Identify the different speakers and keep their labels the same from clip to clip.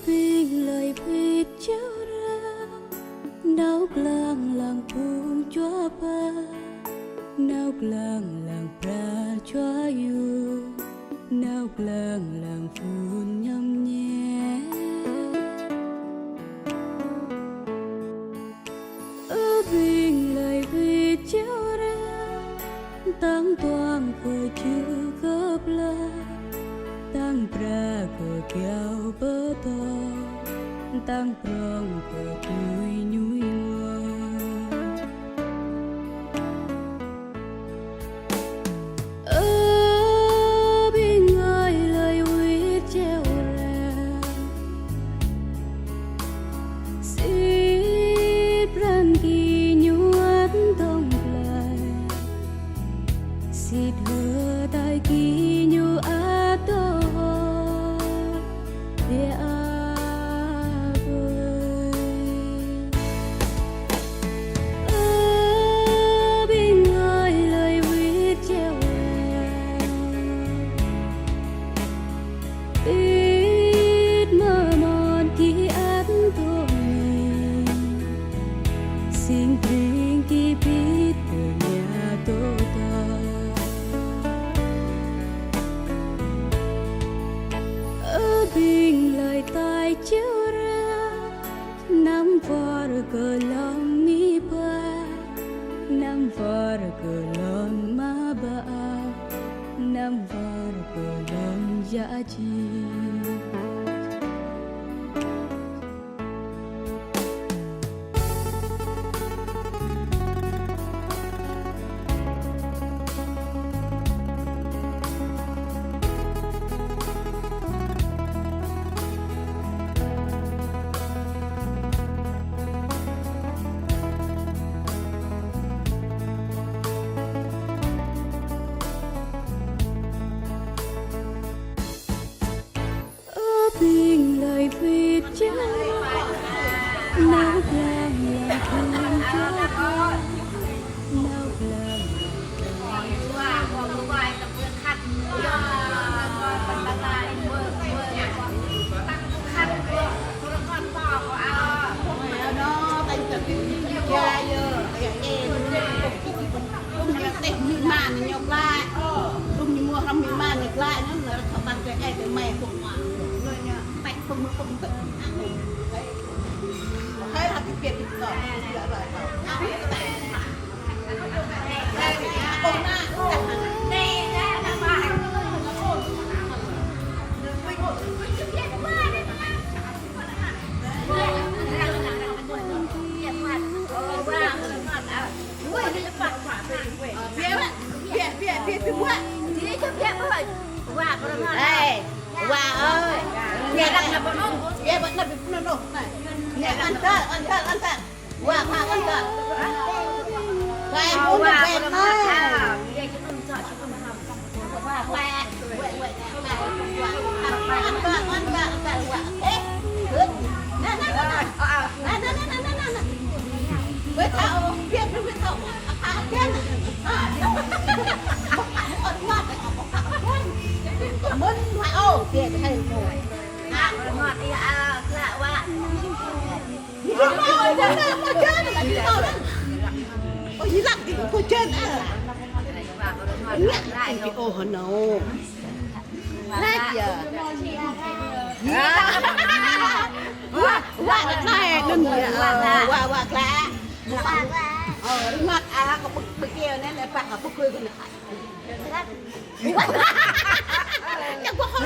Speaker 1: bình lời viết chéo ra náo làng làng buông chúa ba náo làng pra chúa yêu náo làng phun nhâm nhẹ ở bình lời viết chéo ra tăng toàn cờ chữ gấp la tăng pra cờ kéo bờ to tăng prong cờ tui nhúi mưa ở bên người lời viết treo ra xít ran kỳ nhuat tông lại xít hơ tai kỳ nhu áp to ít mơ mòn ký ức của mình xin riêng ký biết từ nhà tôi ở bên lời tai chiếu ra nắm vào cờ lòng mi ba nắm vào cờ lòng ma ba nắm vào cờ lòng giá trị bình lời viết chữ náo làng thương chúa ba náo làng
Speaker 2: không tự thế là cái việc rồi Wow ơi, nhà đang là bọn ông, nhà vẫn là bị phun nổ này, nhà ăn thở, wow pha ăn thở, các em muốn được về thôi, với thảo biết với thảo thảo biết muốn phải ô tiền thầy ngồi ngọt đi lạ quá cô chơi là đi đâu đó ôi gì lặng thì cô chơi lại cái ô hả nấu nát giờ qua này đừng qua lạ ngọt có bực kia nên là bạn ở bực cười con chẳng có không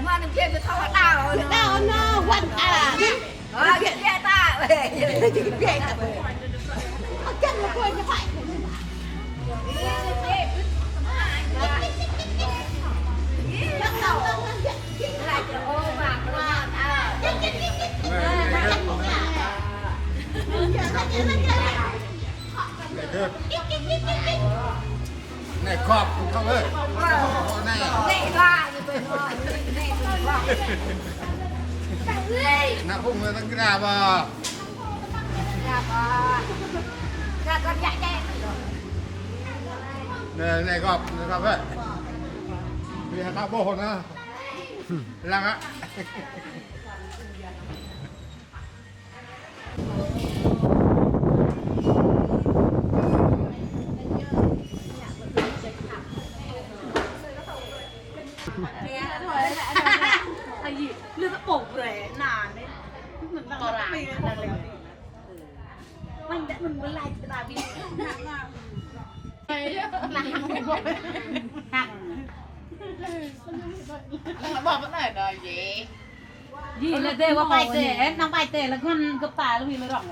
Speaker 2: mà đừng kia không có đau nó quanh kia ta kia ta chân nó quên nó phải
Speaker 3: này cọp không ơi này nào không người ta cái nào mà này cọp ơi bây giờ tao bồ nữa lăng á
Speaker 2: Ai gì lừa nó bổ rẻ nàn đấy mình đang có ra mình đã mình mới lại là vì
Speaker 4: nó bỏ vẫn ở đời gì
Speaker 2: gì là tê qua bài tê nong bài tê là con cấp tà luôn là rộng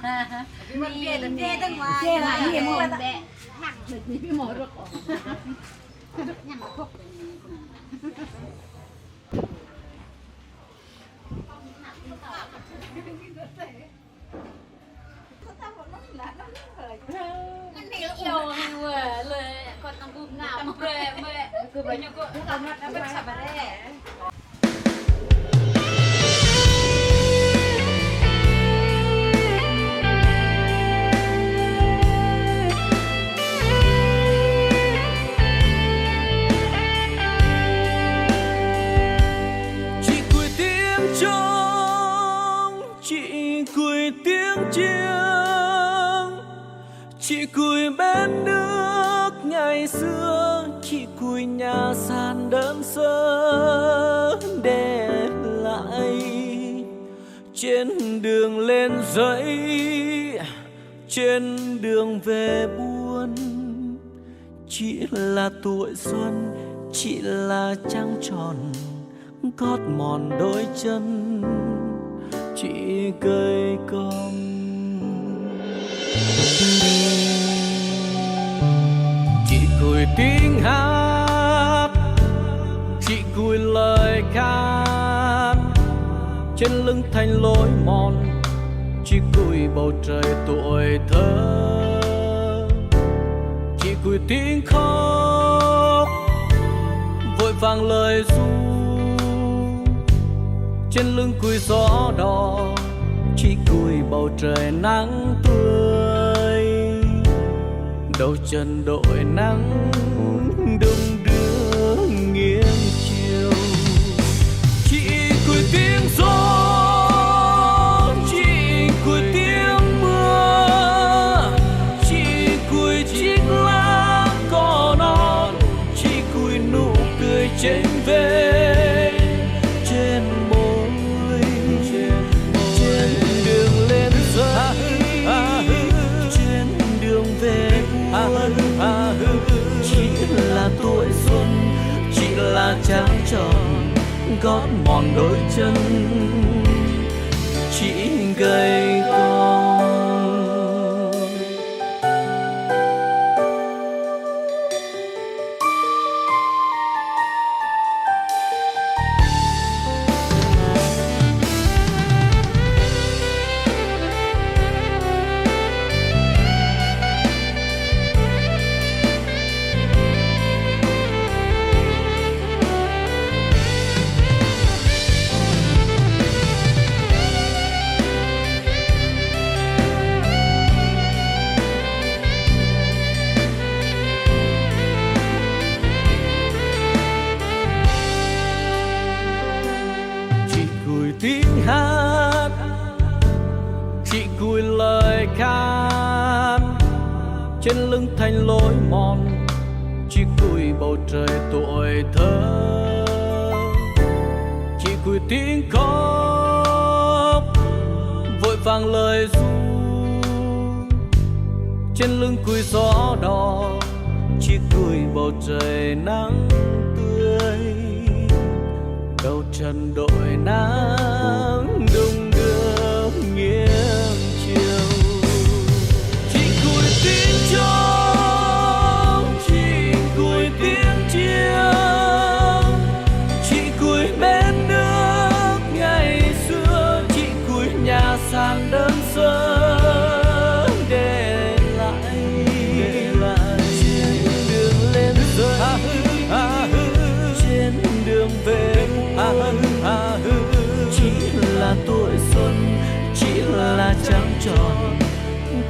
Speaker 2: này mình tê tê ngoài tê là gì mà bé nặng được như mồi được nhằm thuốc yêu người lời con nông cụm nào mà mẹ cứ bao nhiêu cô con nó biết sao mà đấy
Speaker 5: chị cười tiếng trống chị cười tiếng chiêng chị cười bên nước ngày xưa chị cười nhà sàn đơn sơ để lại trên đường lên dãy trên đường về buồn chị là tuổi xuân chị là trăng tròn gót mòn đôi chân chị cây cong chị cười tiếng hát chị cười lời ca trên lưng thành lối mòn chị cười bầu trời tuổi thơ chị cười tiếng khóc vội vàng lời ru trên lưng cười gió đỏ chị cười bầu trời nắng tươi đầu chân đội nắng đung đưa nghiêng chiều chị cười tiếng gió chị cười tiếng mưa chị cười chiếc lá cỏ non chị cười nụ cười trên về chị là tuổi xuân chị là trăng tròn gót mòn đôi chân chị gầy còm tiếng hát chị cười lời ca trên lưng thành lối mòn chị cười bầu trời tuổi thơ chị cười tiếng khóc vội vàng lời ru trên lưng cười gió đỏ chị cười bầu trời nắng tươi đầu chân đội nắng đung đưa nghiêng chiều chị cười tiếng trống chị cười tiếng chiêng chị cười bên nước ngày xưa chị cười nhà sàn đơn sơ để lại trên đường lên rơi trên đường về chị là tuổi xuân chị là trăng tròn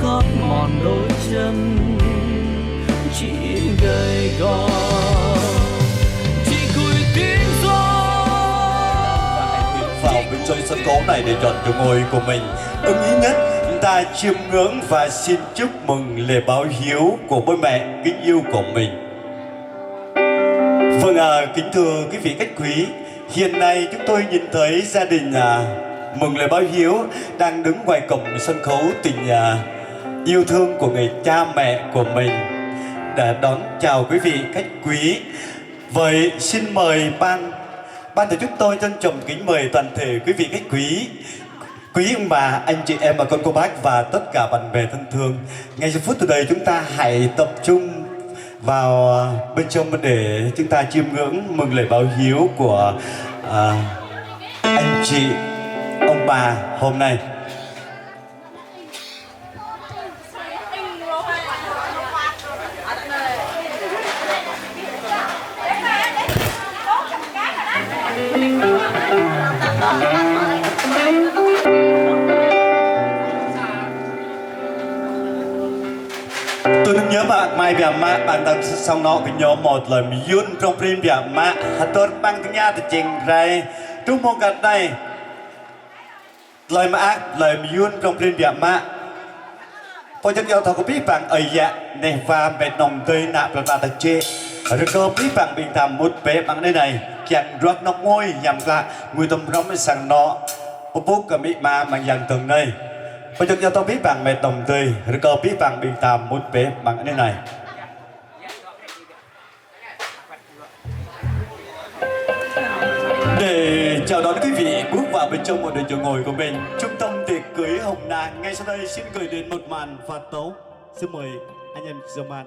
Speaker 5: gót mòn đôi chân chị gầy gò chị cười tiếng gió
Speaker 6: vào bên trời sân khấu này để chọn chỗ ngồi của mình ưng ý nhất. Ta chiêm ngưỡng và xin chúc mừng lễ báo hiếu của bố mẹ kính yêu của mình. Vâng kính thưa quý vị khách quý, hiện nay chúng tôi nhìn thấy gia đình mừng lễ báo hiếu đang đứng ngoài cổng sân khấu tình yêu thương của người cha mẹ của mình để đón chào quý vị khách quý. Vậy xin mời ban tổ chức tôi trân trọng kính mời toàn thể quý vị khách quý ông bà, anh chị em, bà con cô bác và tất cả bạn bè thân thương. Ngay giây phút từ đây chúng ta hãy tập trung vào bên trong để chúng ta chiêm ngưỡng mừng lễ báo hiếu của anh chị, ông bà hôm nay. Tôiนึกnhớ mai bia ma bạn tặng xong nó cái nhóm một lời yun trong phim bia ma tôi băng tiếng nha từ trình ray trung mong gần đây lời ma lời yun trong phim bia ma tôi chắc giao thọ có biết bạn ở dạ này và mẹ nồng tươi nạp là ta chê rồi có biết bạn bình tham một bé bằng đây này chẳng rót nóc ngôi nhằm là người tâm rong sang nó bố cả mỹ ma bằng dàn tầng đây. Bây giờ cho tôi biết bạn mẹ đồng tươi rồi có biết bạn bình tạm một bé bằng thế này. Để chào đón quý vị bước vào bên trong một đời chỗ ngồi của mình, trung tâm tiệc cưới Hồng Nà ngay sau đây xin gửi đến một màn phát tấu. Xin mời anh em dòng màn.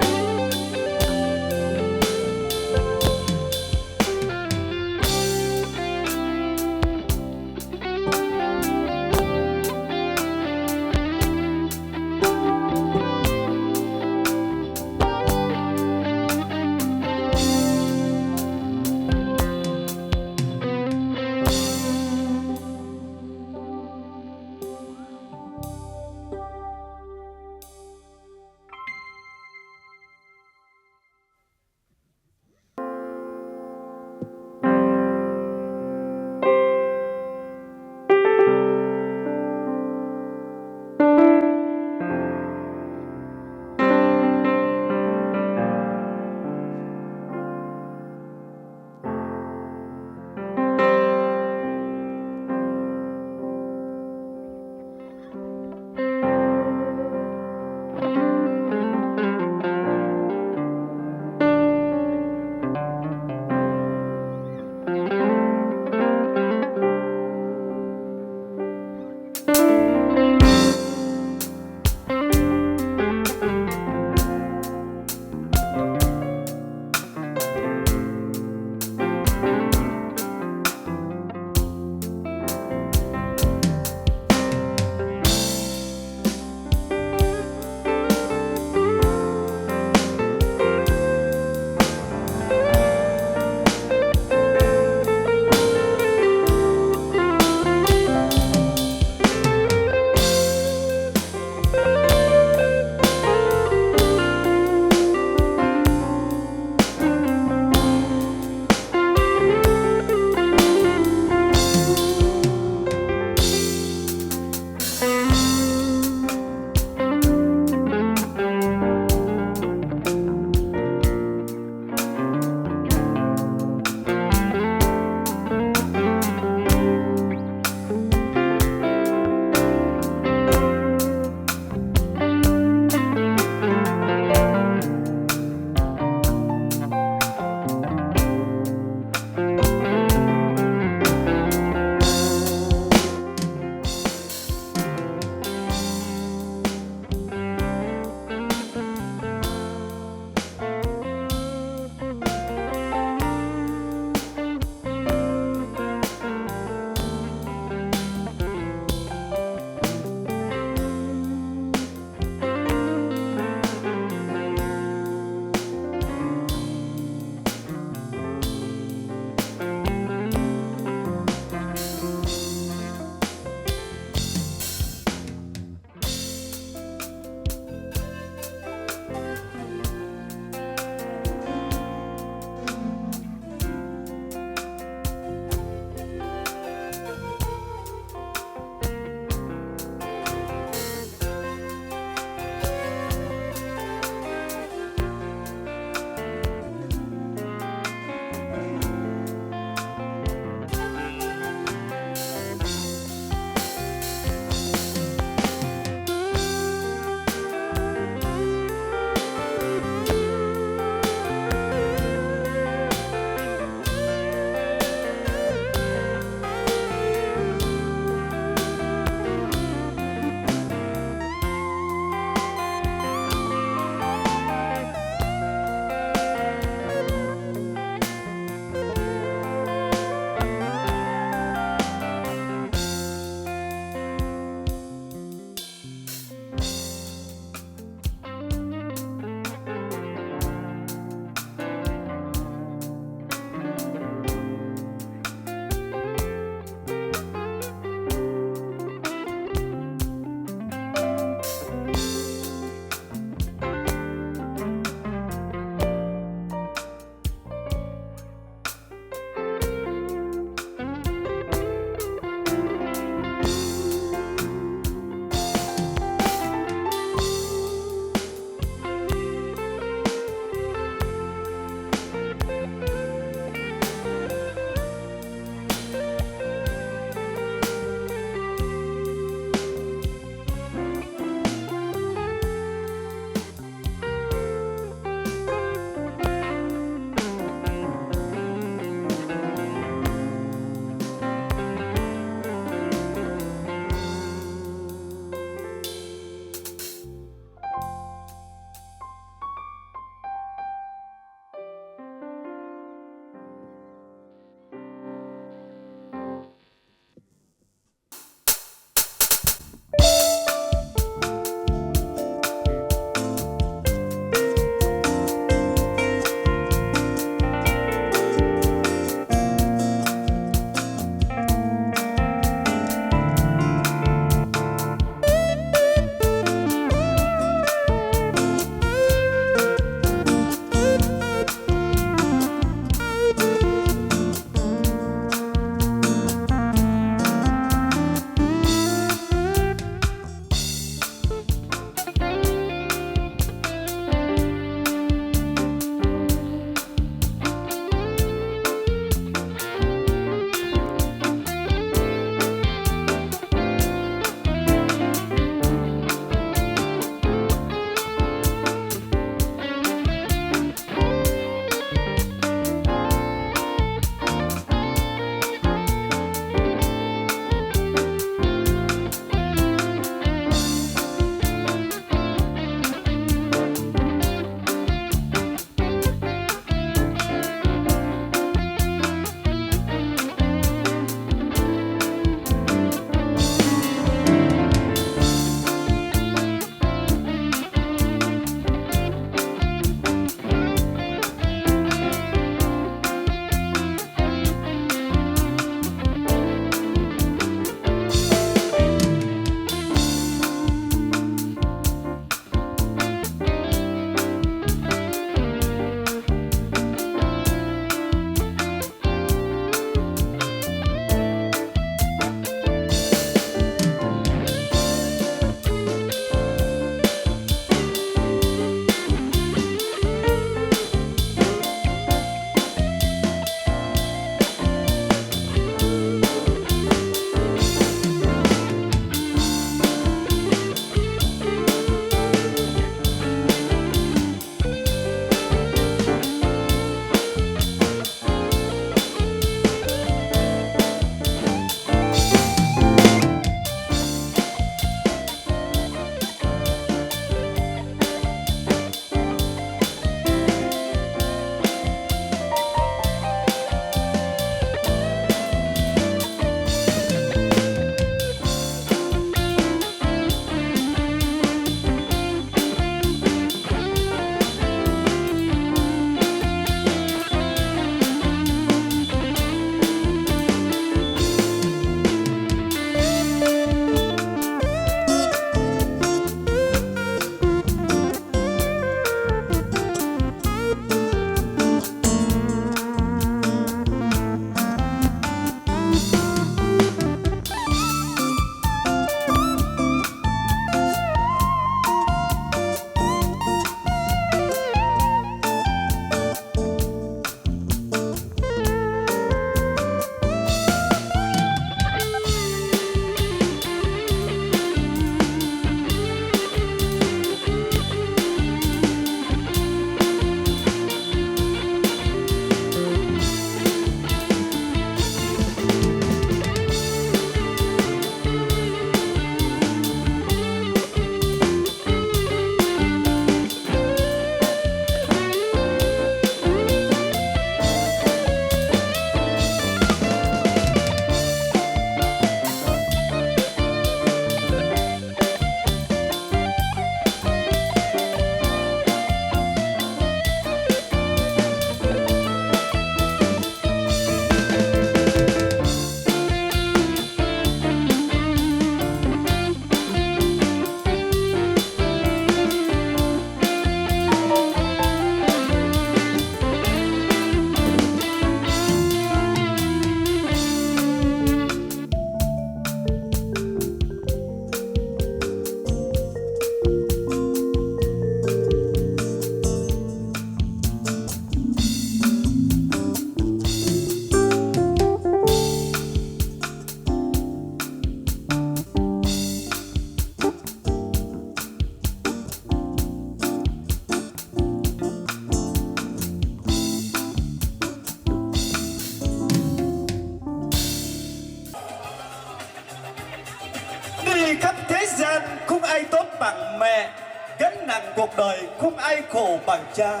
Speaker 6: rằng cuộc đời không ai khổ bằng cha.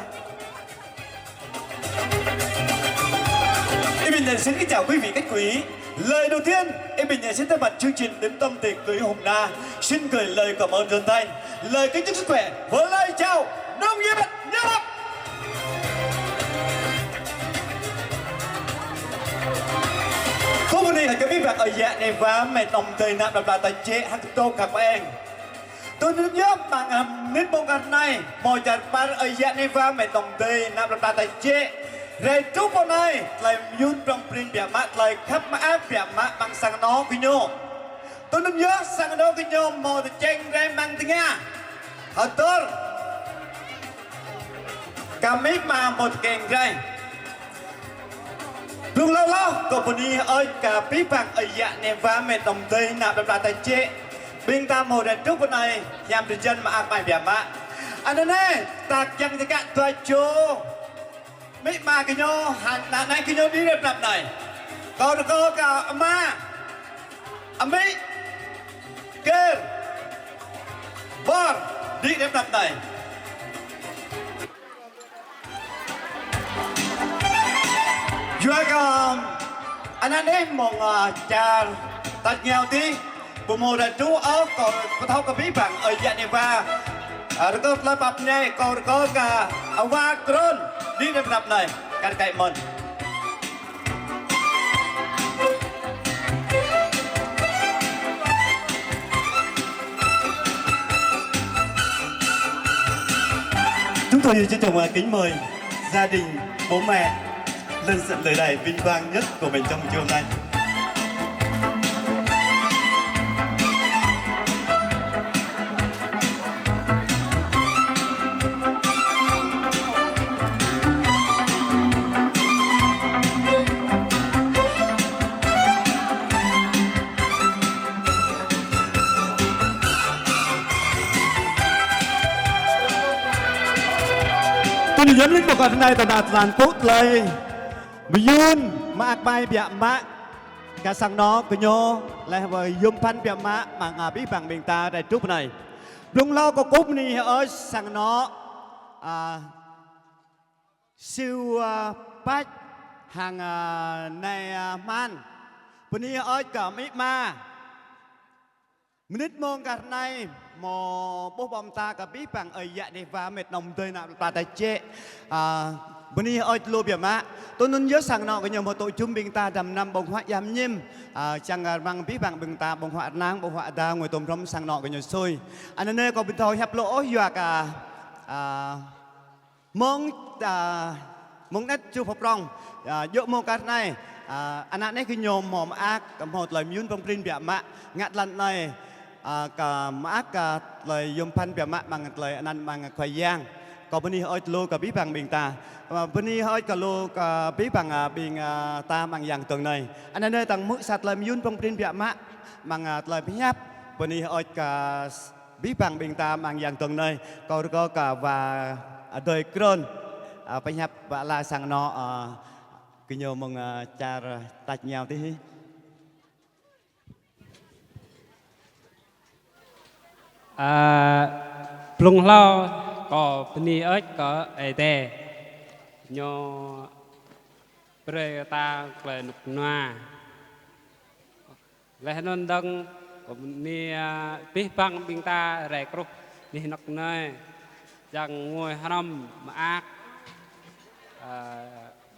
Speaker 6: Em Bình xin kính chào quý vị khách quý. Lời đầu tiên, em Bình xin thay mặt chương trình đến tâm tiệc cưới hôm nay xin gửi lời cảm ơn chân thành, lời kính chúc sức khỏe với lời chào nồng nhiệt nhất. Cô hôm nay là các bạn ở dạ này và mẹ tổng thời nạp đọc là tài chế hát tô các bạn. Tôi nhớ bằng nít bông gạt này mọi chặt ba ở dạ này và mẹ tổng thời nạp đọc là tài chế. Rồi chúc hôm nay lại yun trong prin bia mát lại khắp má áp bia mát bằng sang nó kinh nhô. Tôi nhớ sang nó kinh nhô mò từ tranh ra mang tiếng Nga. Hãy tốt. Cảm ơn mà một kèn rai. Lúc lâu lâu, cô bọn đi ơi cả bí bằng ở dạ nè và mẹ tổng tây nạp đập là tài chế. Bên ta mô đàn trúc bọn này, nhằm từ chân mà ác bài bẻ mạ. Anh ơn ê, tạc chẳng thì cạn tòa chô. Mấy mà cái nhô, hẳn nạn này cái nhô đi đẹp nạp này. Có được có cả âm ma. Âm mỹ. Kê. Bòn, đi đẹp nạp này. Juga anh em một cha tạt nghèo tí bộ mô đàn chú ớt còn có thâu có bí bằng ở dạ này và rồi có la bập này còn có cả hoa cron đi đêm đập này cả cậy mình. Chúng tôi xin chào kính mời gia đình bố mẹ lên dẫn lời này vinh quang nhất của mình trong chiều hôm nay. Tôi nhấn link một con này tại Đà Lạt Phúc lời Yun mà ác bài bịa mạ cả sang nó của nhô lại với dùng phan bịa mạ mà ngà bí bằng mình ta đại trúc này đúng lo có cúp ni ở sang nó siêu bách hàng này man bên này ở cả mỹ ma minute mong cả này mò bố bom ta cả bí bằng ở dạ này và mệt nồng tơi nào ta đại chế bên này ở lô bia mạ tôi muốn nhớ sang nọ cái nhiều một tội chung bình ta đầm năm bông hoa yam nhim chẳng bằng bí bằng bình ta bông hoa nang bông hoa đa ngồi tôm rong sang nọ cái nhiều xôi anh nơi có bình thôi hấp lỗ và cả mong mong nét chụp học rong dỗ mong cái này anh ấy cái nhiều mồm ác một lời miếng bông prin bia mạ ngặt lần này cả mát cả lời dùng phan bia mạ bằng lời anh bằng khoai giang có bên này ở lô cả bí bằng bình ta bên này ở cả lô cả bí bằng bình ta bằng dạng tuần này anh ở đây tầng mức sạt lời miếng bông prin bia mạ bằng lời bí nháp bên này ở cả bí bằng bình ta bằng dạng tuần này có cả và đời cron bí nháp và là sang nó cái nhiều mong cha tạch nhau tí
Speaker 7: plung lo có pni ớt có ai tè nhô pre ta về nục noa lại non đăng có pni pi băng bing ta rẻ cướp đi nọc nơi chẳng ngồi ham mà ác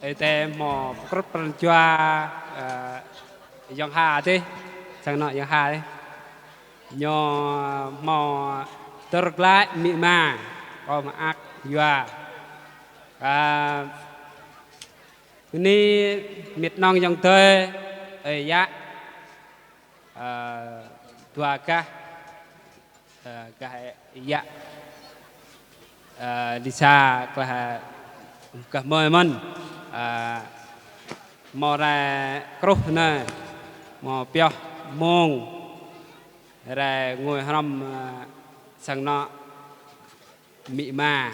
Speaker 7: ai tè mò cướp phần choa dòng hà đi chẳng nọ dòng hà đi nhô mò tơ lại mị mà có mà ác dọa ni miệt nong dòng tơi ấy dạ tua ca cái dạ đi xa cả mời mình mò ra cướp này mò pio mông ra ngồi hầm sang nọ mị mà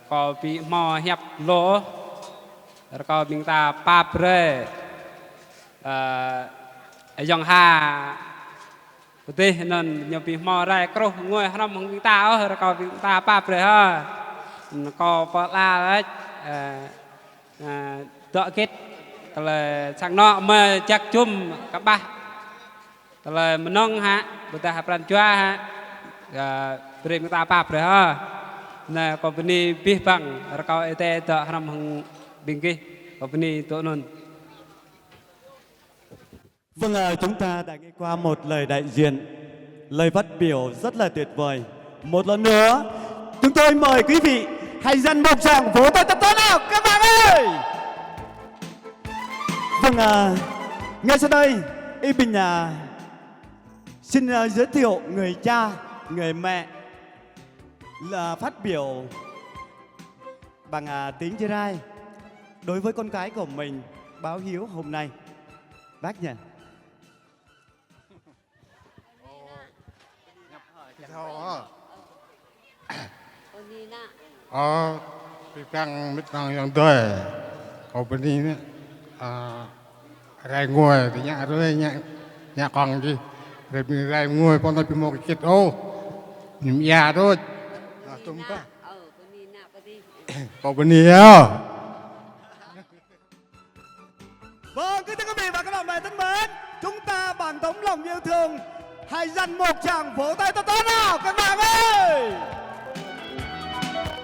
Speaker 7: có bị mò hẹp lỗ có mình ta pa pre dòng hà thế nên nhiều bị mò ra cro ngồi năm chúng ta rồi có chúng ta pa rồi ha có pa la đấy tọa kết là sang nọ mà chắc chum các ba là mình nông ha người ta hấp chua ha rồi người ta pa rồi ha nè có bên này biết bằng rồi có ete tọa năm bên kia có bên này tụi nôn.
Speaker 6: Vâng, chúng ta đã nghe qua một lời đại diện, lời phát biểu rất là tuyệt vời. Một lần nữa, chúng tôi mời quý vị hãy dần một tràng vỗ tay thật to nào các bạn ơi. Vâng, ngay sau đây, Y Bình xin giới thiệu người cha, người mẹ là phát biểu bằng tiếng Chê Rai đối với con cái của mình, báo hiếu hôm nay. Bác nhỉ?
Speaker 3: Pipang mitang yang tuai, kau beri ni, rai ngoi, tinyak tu nyak kong ji, rai ngoi, pon tapi mau kit nim ya tu, tumpa, kau beri ya.
Speaker 6: Vâng, kính thưa quý vị và các bạn thân mến, chúng ta bằng tấm lòng yêu thương hãy dành một tràng vỗ tay to nào các bạn ơi.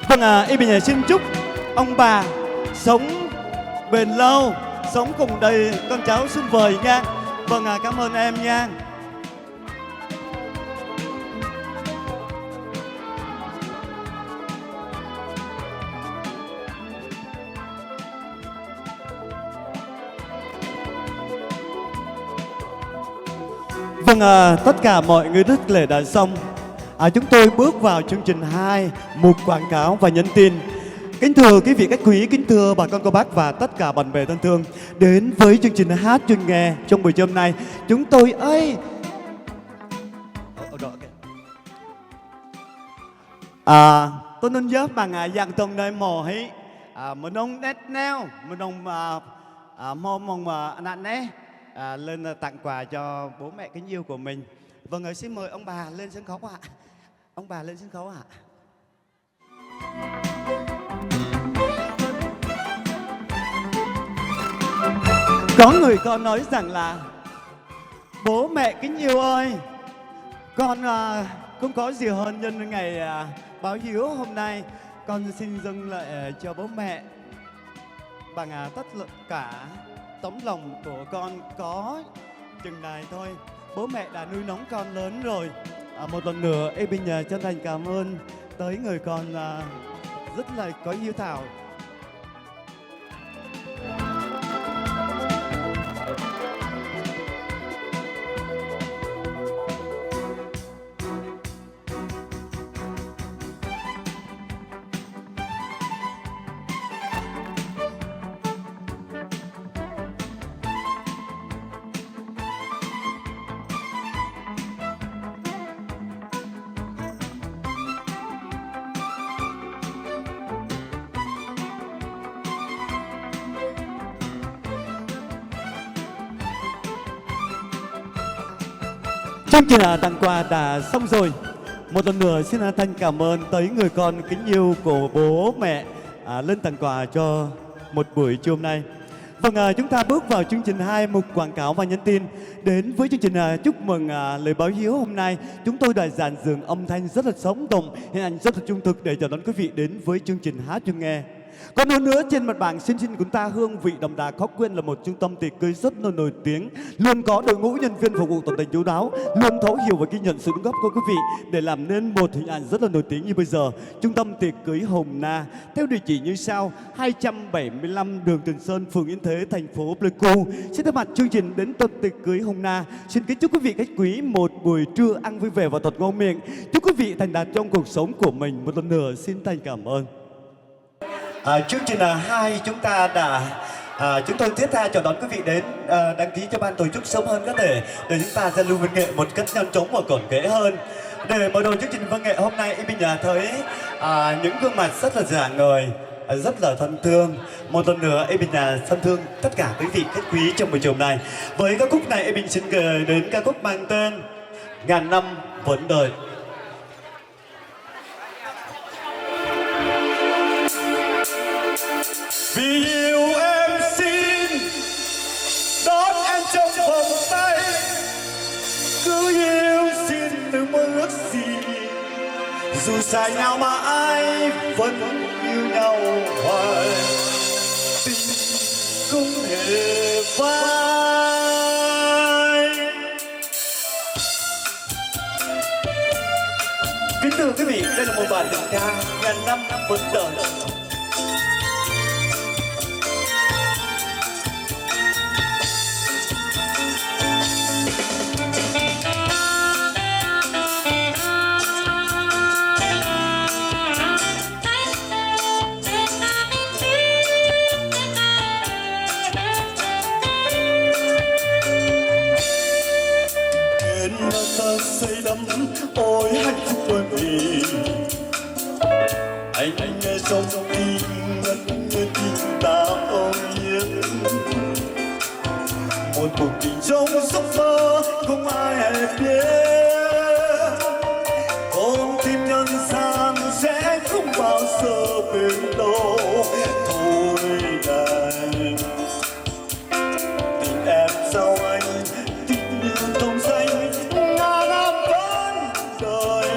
Speaker 6: Vâng, Y Bình xin chúc ông bà sống bền lâu, sống cùng đầy con cháu xung vầy nha. Vâng, cảm ơn em nha. Vâng, tất cả mọi người đức lễ đã xong. Chúng tôi bước vào chương trình 2, mục quảng cáo và nhắn tin. Kính thưa quý vị khách quý, kính thưa bà con cô bác và tất cả bạn bè thân thương, đến với chương trình hát chuyên nghe trong buổi trưa hôm nay, chúng tôi tôi nên nhớ bằng dạng tông nơi mò ấy, mình ông nét neo, mình ông mong anh ấy lên tặng quà cho bố mẹ kính yêu của mình. Vâng, xin mời ông bà lên sân khấu ạ. Ông bà lên sân khấu ạ. Có người con nói rằng là bố mẹ kính yêu ơi, con không có gì hơn nhân ngày báo hiếu hôm nay, con xin dâng lại cho bố mẹ bằng tất cả tấm lòng của con có chừng này thôi. Bố mẹ đã nuôi nấng con lớn rồi. Một lần nữa Y Bình chân thành cảm ơn tới người con rất là có hiếu thảo. Chương trình tặng quà đã xong rồi. Một lần nữa xin thành cảm ơn tới người con kính yêu của bố mẹ lên tặng quà cho một buổi trưa hôm nay. Vâng, chúng ta bước vào chương trình 2, mục quảng cáo và nhắn tin. Đến với chương trình chúc mừng lời báo hiếu hôm nay, chúng tôi đã dàn dựng âm thanh rất là sống động, hình ảnh rất là trung thực để chào đón quý vị đến với chương trình hát chuyên nghe. Còn hơn nữa, trên mặt bảng xinh xinh của chúng ta, hương vị đậm đà Khó Quyên là một trung tâm tiệc cưới rất là nổi tiếng, luôn có đội ngũ nhân viên phục vụ tận tình chu đáo, luôn thấu hiểu và ghi nhận sự đóng góp của quý vị để làm nên một hình ảnh rất là nổi tiếng như bây giờ. Trung tâm tiệc cưới Hồng Na theo địa chỉ như sau: 275 đường Trường Sơn, phường Yên Thế, thành phố Pleiku. Xin thay mặt chương trình đến tập tiệc cưới Hồng Na, xin kính chúc quý vị khách quý một buổi trưa ăn vui vẻ và thật ngon miệng. Chúc quý vị thành đạt trong cuộc sống của mình. Một lần nữa xin thành cảm ơn. Chương trình 2 chúng ta đã chúng tôi thiết tha chào đón quý vị đến đăng ký cho ban tổ chức sớm hơn có thể để chúng ta giao lưu văn nghệ một cách nhanh chóng và cổn kẽ hơn. Để mở đầu chương trình văn nghệ hôm nay, Y Bình thấy những gương mặt rất là rạng ngời, rất là thân thương. Một lần nữa Y Bình thân thương tất cả quý vị khách quý trong buổi chiều này. Với ca khúc này, Y Bình xin gửi đến ca khúc mang tên ngàn năm vẫn đời. Vì yêu em xin đón em trong vòng tay, cứ yêu xin đừng mơ ước gì, dù xa nhau mà ai vẫn yêu nhau hoài, tình không hề phai. Kính thưa quý vị, đây là một bản tình ca ngàn năm vẫn đời. Ta say đắm ôi hạnh phúc đôi mình, anh nghe trong tim ngất ngây tình ta âu yếm, một cuộc tình trong giấc mơ không ai hề biết, con tim nhân gian sẽ không bao giờ bền lâu. Thôi này tình em sao anh tình yêu không danh đời,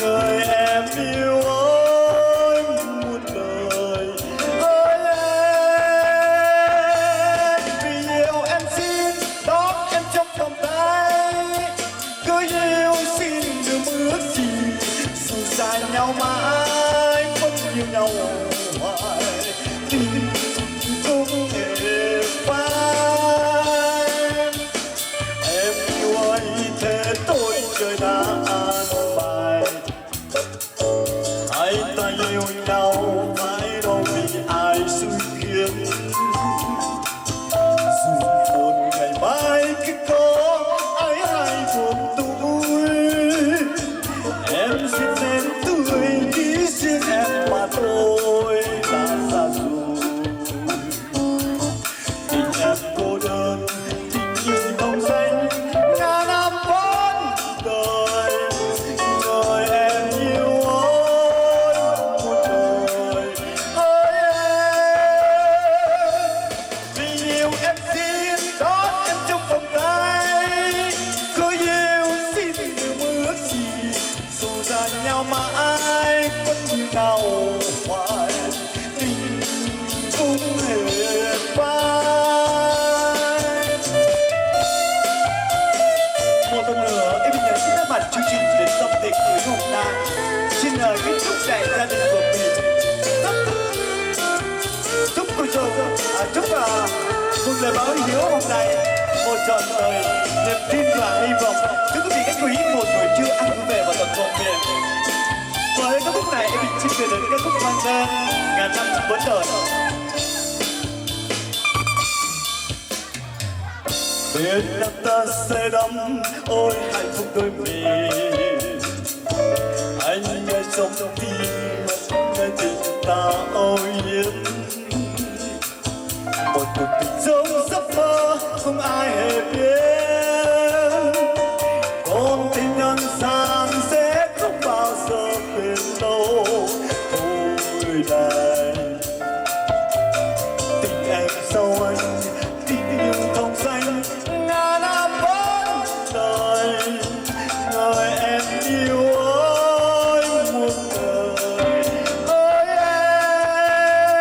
Speaker 6: người em yêu ơi muôn đời ơi em. Vì yêu em xin đón em trong vòng tay, cứ yêu xin đừng ước gì, dù xa nhau mãi vẫn yêu nhau hoài, tình không hề phai. Em yêu anh thế tôi trời đã an bài, hai ta yêu nhau phải đâu vì ai xui khiến, dù một ngày mai cứ có ai hay buồn tuổi, em xin em tươi chỉ xin em mà thôi đã xa rồi. Tình em cô đơn tình yêu không danh ngàn năm vẫn đời, người em yêu ơi một đời ơi em. Vì yêu em xin đón em trong vòng tay, cứ yêu xin đừng ước gì, dù xa nhau mà ai vẫn yêu nhau hoài, tình cũng hề phai. Một lần nữa em xin thay mặt chương trình đến tâm tình người hôm nay xin lời kính chúc đại gia đình của mình, chúc cô dâu chúc một lời báo hiếu hôm nay một trọn đời niềm tin và hy vọng. Chúc quý vị khách quý một buổi trưa ăn vui vẻ và thật trọn vẹn. Với ca khúc này em xin gửi đến ca khúc mang tên ngàn năm vẫn đời. Biết em ta say đắm ôi hạnh phúc đôi mình, anh nghe trong tim nghe tình ta âu yếm, một cuộc tình trong giấc mơ không ai hề biết, con tim nhân gian sẽ không bao giờ bền lâu. Thôi này tình em sau anh tình yêu không danh ngàn năm vẫn đời, người em yêu ơi muôn đời ơi em.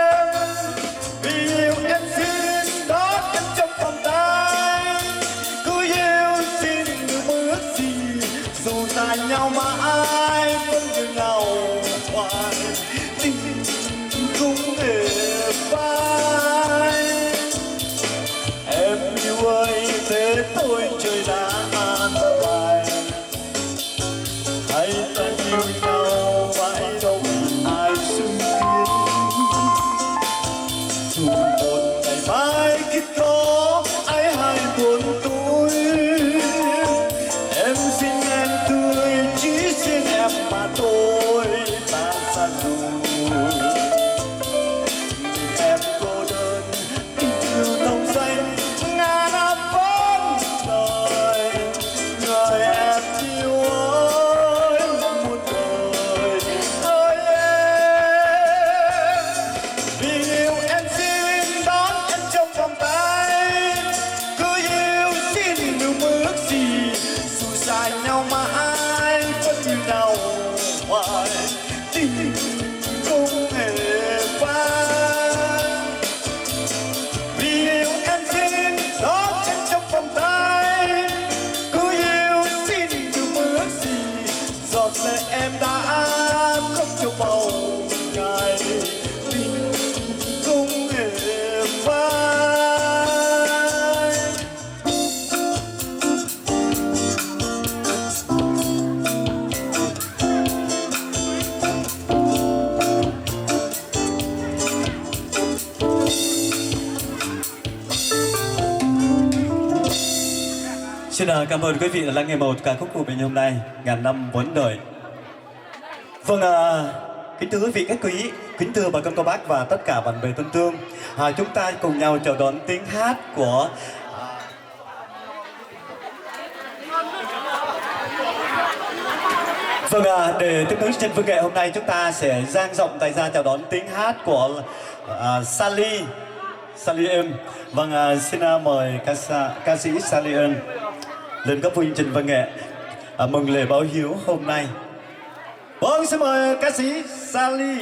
Speaker 6: Xin cảm ơn quý vị đã lắng nghe một ca khúc của mình hôm nay, Ngàn năm bốn đời. Vâng, kính thưa quý vị khách quý, kính thưa bà con cô bác và tất cả bạn bè thân thương, chúng ta cùng nhau chào đón tiếng hát của Vâng, để tiếp nối chương trình văn nghệ hôm nay chúng ta sẽ dang rộng tay ra chào đón tiếng hát của Sally em. Vâng, xin mời ca sĩ Sally em lên các chương trình văn nghệ mừng lễ báo hiếu hôm nay. Vâng, xin mời ca sĩ Sally.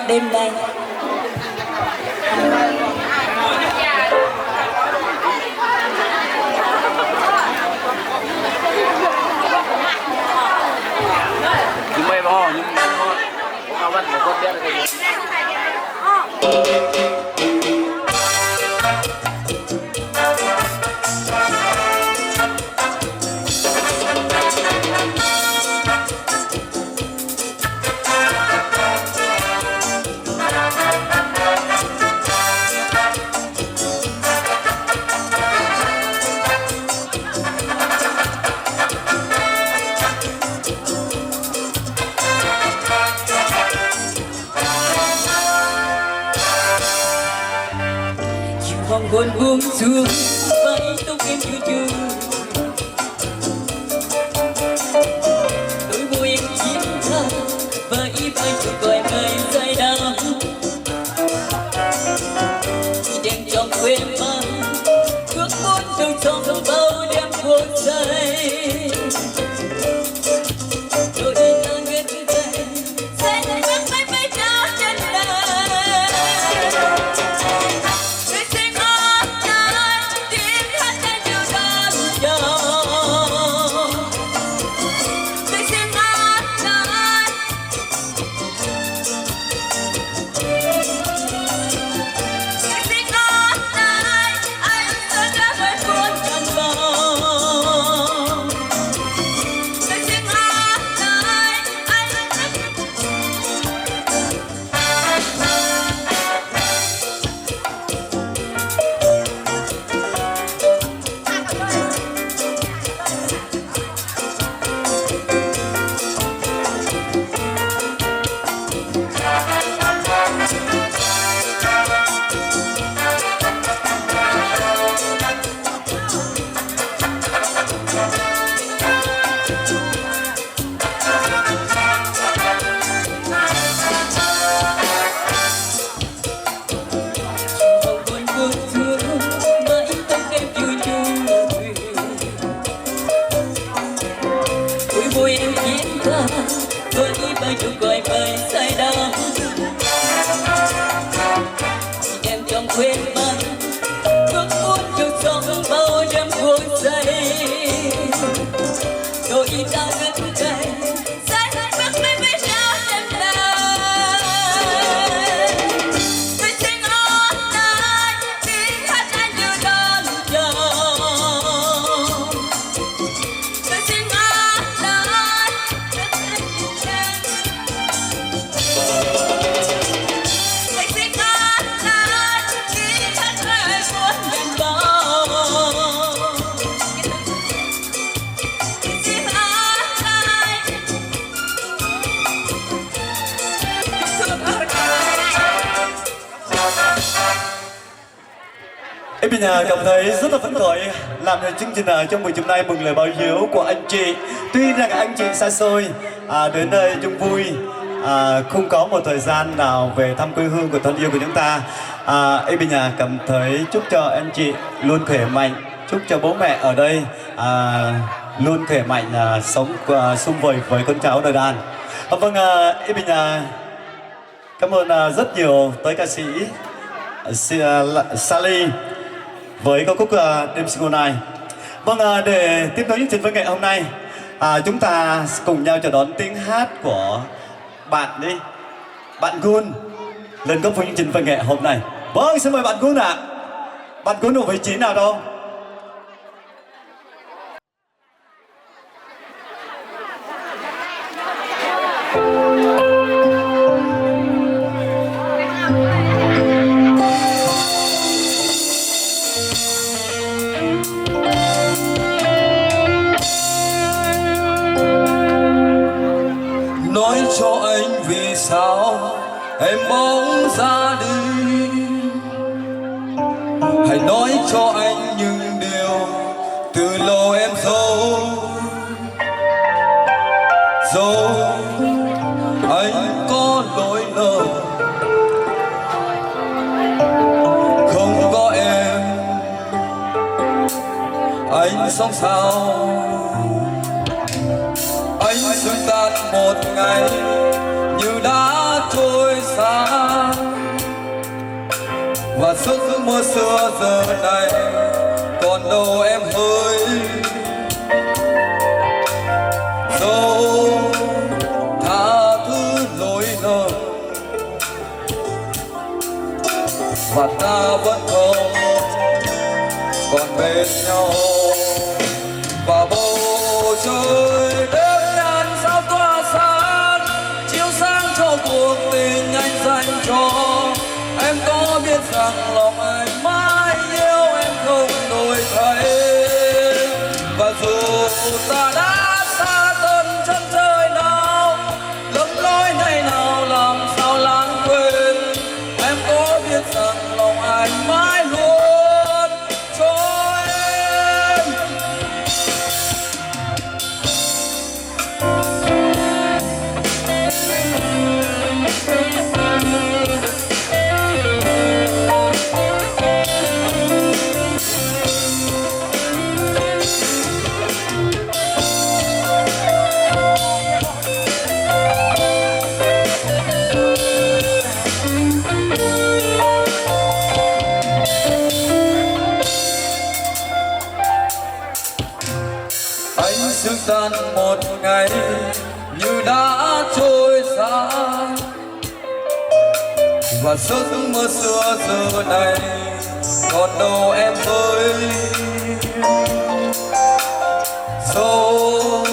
Speaker 8: Đêm nay
Speaker 5: nhưng mà họ nhưng họ vẫn một con biết là cái gì.
Speaker 8: hoàng hôn buông xuống bay tung em chiều chiều tôi buồn chiến thắng vui em diễn ra với bao chung gọi bài say đắm em chẳng quên mất ước muốn được sống bao đêm vui say đôi ta gần đây say bước bên bên nhau em tôi xin ơn ai tiếng hát anh như đón chờ tôi xin ơn ai tôi xin ơn ai tiếng hát lời muốn nhận bao tôi xin ơn ai
Speaker 6: Em bây giờ cảm thấy rất là phấn khởi làm cho chương trình trong buổi chiều nay mừng lời báo hiếu của anh chị. Tuy rằng anh chị xa xôi đến đây chung vui, không có một thời gian nào về thăm quê hương của thân yêu của chúng ta. Em bây giờ cảm thấy chúc cho anh chị luôn khỏe mạnh, chúc cho bố mẹ ở đây luôn khỏe mạnh, sống sum vầy với con cháu đời đàn. Vâng, em bây giờ cảm ơn rất nhiều tới ca sĩ Sally với ca khúc Đêm Sinh Hồn này. Vâng, để tiếp nối chương trình văn nghệ hôm nay, chúng ta cùng nhau chào đón tiếng hát của bạn Gun lên cấp với chương trình văn nghệ hôm nay. Vâng, xin mời bạn Gun ạ. Bạn Gun ở vị trí nào đâu?
Speaker 5: Nói cho anh vì sao em bỗng ra đi, hãy nói cho anh những điều từ lâu em giấu anh có lỗi lầm không có em anh sống sao. Anh xứng tàn một ngày như đã trôi xa, và giấc mơ xưa giờ này còn đâu em hỡi. Dẫu tha thứ lỗi lầm và ta vẫn không còn bên nhau, và bầu trời đêm nhàn sao tỏa sáng chiếu sáng cho cuộc tình anh dành cho em. Có biết rằng lòng anh mãi yêu em không đổi thay, và dù ta đã xa tận chân trời nào, lầm lỗi ngày nào làm sao lãng quên. Em có biết rằng lòng anh mãi luôn cho em. Anh xứng tan một ngày như đã trôi xa, và giấc mơ xưa giờ này còn đâu em ơi. Dẫu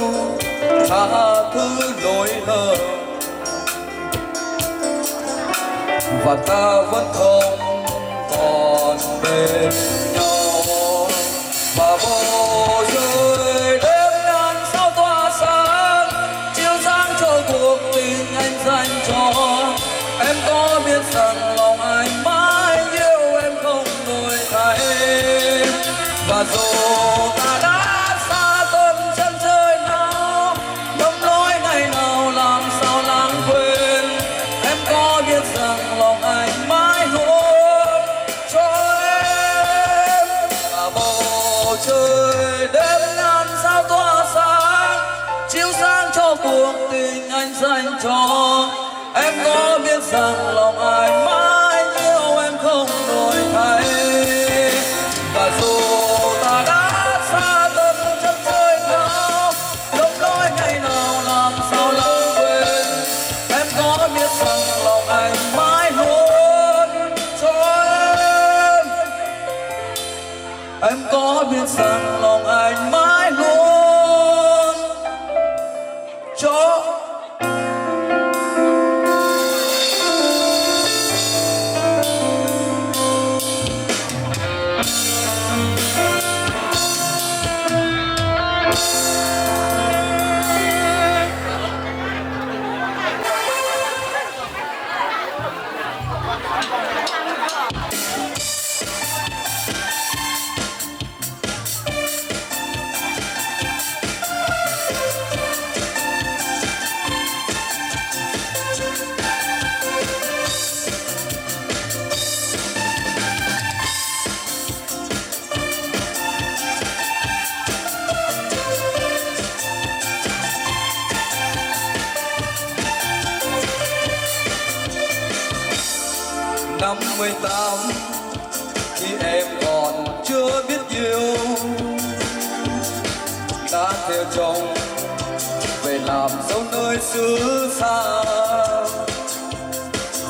Speaker 5: tha thứ lỗi lầm và ta vẫn không còn bên nhau, và bầu trời đêm nhàn sao tỏa sáng chiếu sáng cho cuộc tình anh dành cho em. Có biết rằng lòng anh mãi yêu em không đổi thay, và dù ta đã xa tận chân trời nào, lầm lỗi ngày nào làm sao lãng quên. Em có biết rằng lòng anh mãi luôn cho em. cho cuộc tình anh dành cho. Em có biết rằng lòng anh mãi yêu em không đổi thay. Và dù ta đã xa tận chân trời cao, đâu nói ngày nào làm sao lãng quên. Em có biết rằng lòng anh mãi luôn cho em. Em có biết rằng lòng anh mãi luôn cho. Năm 18 khi em còn chưa biết yêu, đã theo chồng về làm dâu nơi xứ xa.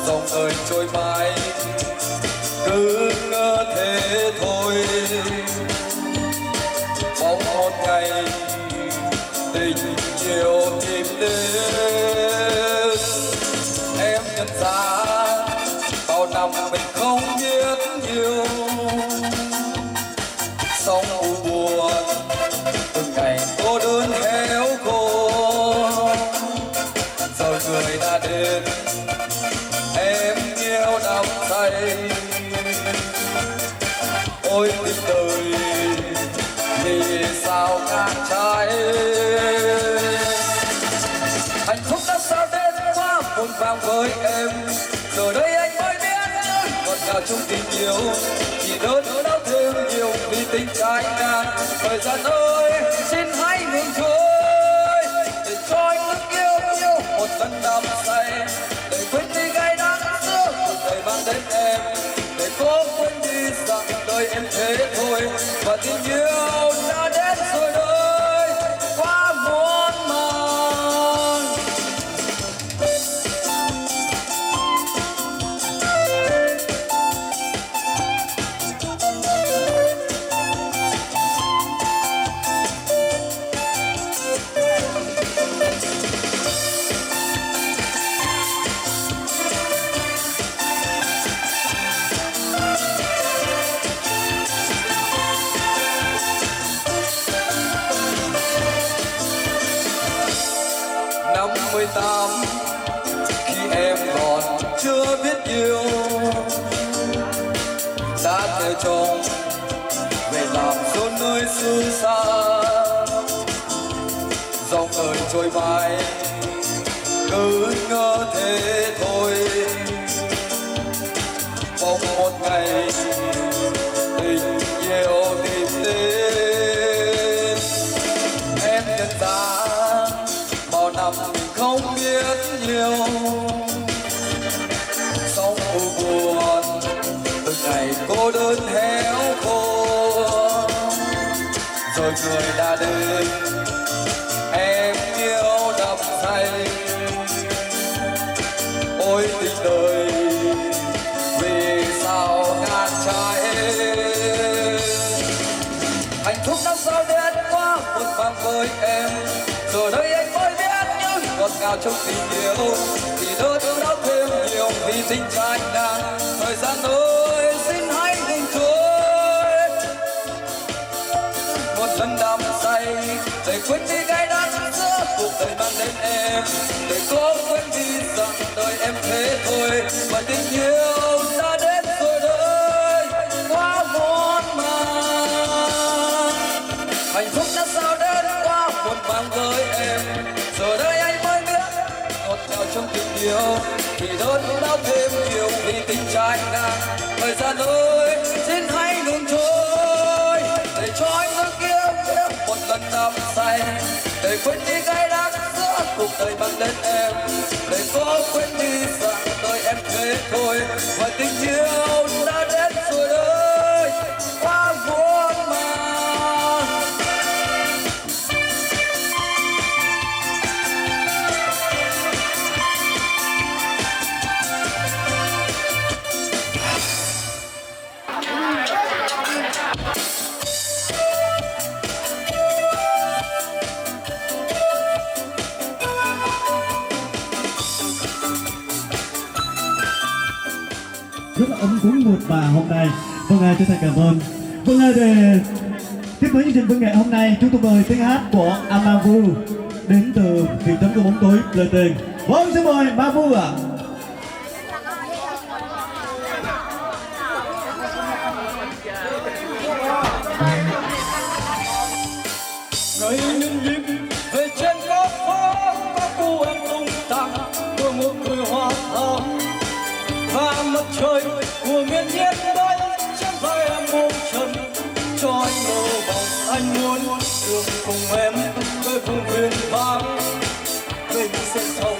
Speaker 5: Dòng đời trôi mãi cứ ngỡ thế thôi. Bóng một ngày tình yêu tìm đến, em nhận ra bao năm mình không biết yêu. Sống u buồn từng ngày cô đơn héo khô. Giờ người đã đến em yêu đắm say. Ôi tình đời vì sao ngang trái. Hạnh phúc đã sao đến quá buồn vàng với em. Giờ đây anh mới biết ngọt ngào trong tình yêu, chỉ đớn đau thêm nhiều vì tình trái ngang. Thời gian ơi xin hãy ngừng trôi, để cho anh được yêu một lần đắm say. Để quên đi gai đắng giữa cuộc đời mang đến em, để cố quên đi rằng đời em thế thôi. Và tình yêu đã đến rồi đời quá muôn màng. Năm 18 khi em còn chưa biết yêu, đã theo chồng về làm dâu nơi xứ xa. Dòng đời trôi mãi cứ ngỡ thế thôi. Bỗng một ngày tình yêu tìm đến, em nhận ra bao năm mình không biết nhiều. Sống u buồn từng ngày cô đơn héo khô. Rồi người đã đến em yêu đắm say. Ôi tình đời vì sao ngàn trái. Hạnh phúc đã sao đến quá buồn vàng với em. Giờ đây anh mới biết những ngọt ngào trong tình yêu, thì đớn đau thêm nhiều vì tình trái ngang. Thời gian ơi xin hãy ngừng trôi, một lần đắm say để quên đi gai đắng giữa cuộc đời mang đến em. Để cố quên đi rằng đời em thế thôi. Và tình yêu đã đến rồi đời quá muôn màng. Hạnh phúc đã sao đến quá muôn màng với em. Giờ đây anh mới biết ngọt ngào trong tình yêu, thì đớn đau thêm nhiều vì tình trái ngang. Thời gian ơi xin hãy ngừng trôi, để cho anh được yêu một lần đắm say. Để quên đi gai đắng giữa hỏi tình yêu đã đến rồi ơi qua muôn màng.
Speaker 6: Rất là ấm cúng một bà hôm nay. Vâng, chân thành cảm ơn. Vâng, để tiếp nối chương trình văn nghệ hôm nay, chúng tôi mời tiếng hát của Amavu đến từ thị trấn Cầu Bóng Tối, Lời Tiền. Vâng, xin mời Amavu ạ.
Speaker 5: Ngày những nhịp về trên góc phố có cô em tung tăng đôi một cười hoa thắm và mặt trời của miền nhiệt đới trên vai em buông chân cho anh mơ mộng. Anh muốn được cùng em với vùng huyền vang, mình sẽ sống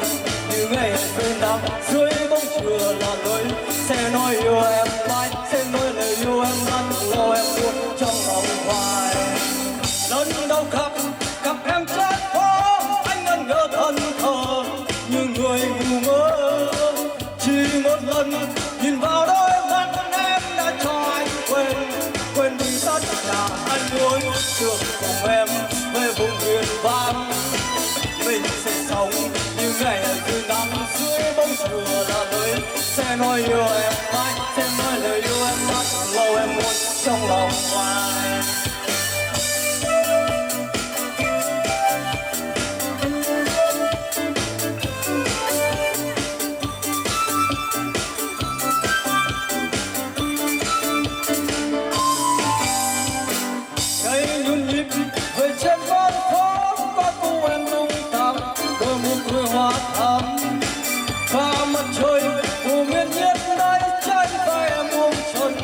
Speaker 5: như ngày về nắng dưới bóng trưa là lối sẽ nói yêu em mãi, sẽ nói lời yêu em ngăn lo em buồn trong lòng hoài. Lần đầu gặp em trên phố anh ngẩn ngơ thân thờ như người ngu ngơ. Chỉ một lần nhìn vào đôi mắt em đã cho anh quên đi tất cả. Anh muốn được cùng em với vùng huyền vang, mình sẽ sống như ngày ở dưới nắng dưới bóng trưa là lời sẽ nói yêu em mãi, sẽ nói lời yêu em ngắt lâu em muốn trong lòng hoài. Về trên con phố có cô em tung tăng đôi một cười hoa thắm và mặt trời của miền nhiệt đới trên vai em buông chân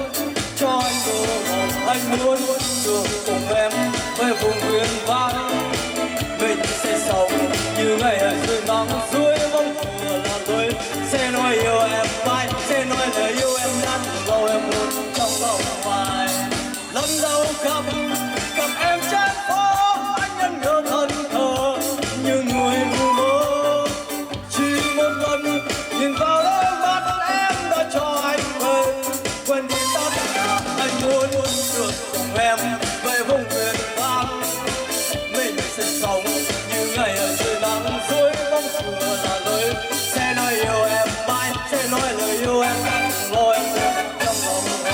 Speaker 5: cho anh mơ mộng. Anh muốn được cùng em với vùng huyền vang, mình sẽ sống như ngày ở dưới nắng dưới bóng trưa là lối sẽ nói yêu em mãi, sẽ nói lời yêu em ngắn lâu em muốn trong lòng hoài. Lần đầu gặp em trên phố anh ngẩn ngơ thân thờ như người ngu mơ. Chỉ một lần nhìn vào đôi mắt em đã cho anh quên đi tất cả. Anh muốn được cùng em về vùng huyền vang, mình sẽ sống như ngày ở dưới nắng dưới bóng trưa là lời sẽ nói yêu em mãi, sẽ nói lời yêu em ngắn lo em buồn trong lòng hoài.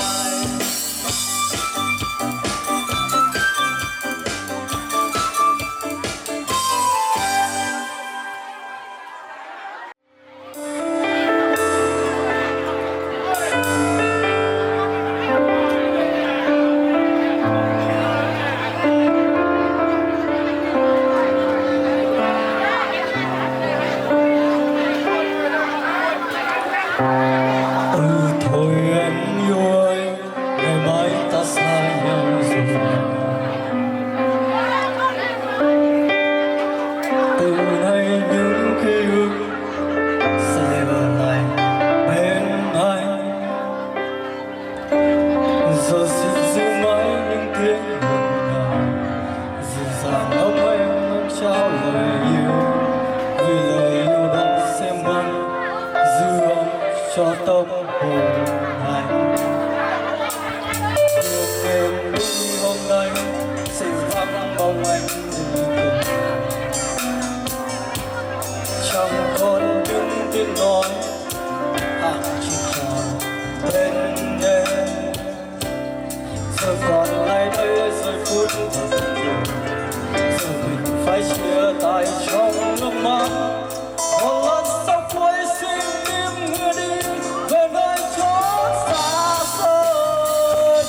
Speaker 5: Thôi em yêu ơi, ngày mai ta xa nhau rồi. Từ nay những ký ức sẽ ở lại bên anh. Giờ xin giữ mãi những tiếng ngọt ngào, dịu dàng ấm em trao lời yêu, vì lời yêu đó sẽ mang dư âm cho tâm hồn anh. Được em đi hôm nay sẽ vắng bóng anh đi cùng, chẳng còn những tiếng nói chỉ tròn bên em. Giờ còn lại đây giây phút thật buồn, giờ mình phải chia tay trong nước mắt. Một lần sau cuối xin tim người đi về nơi chốn xa xôi.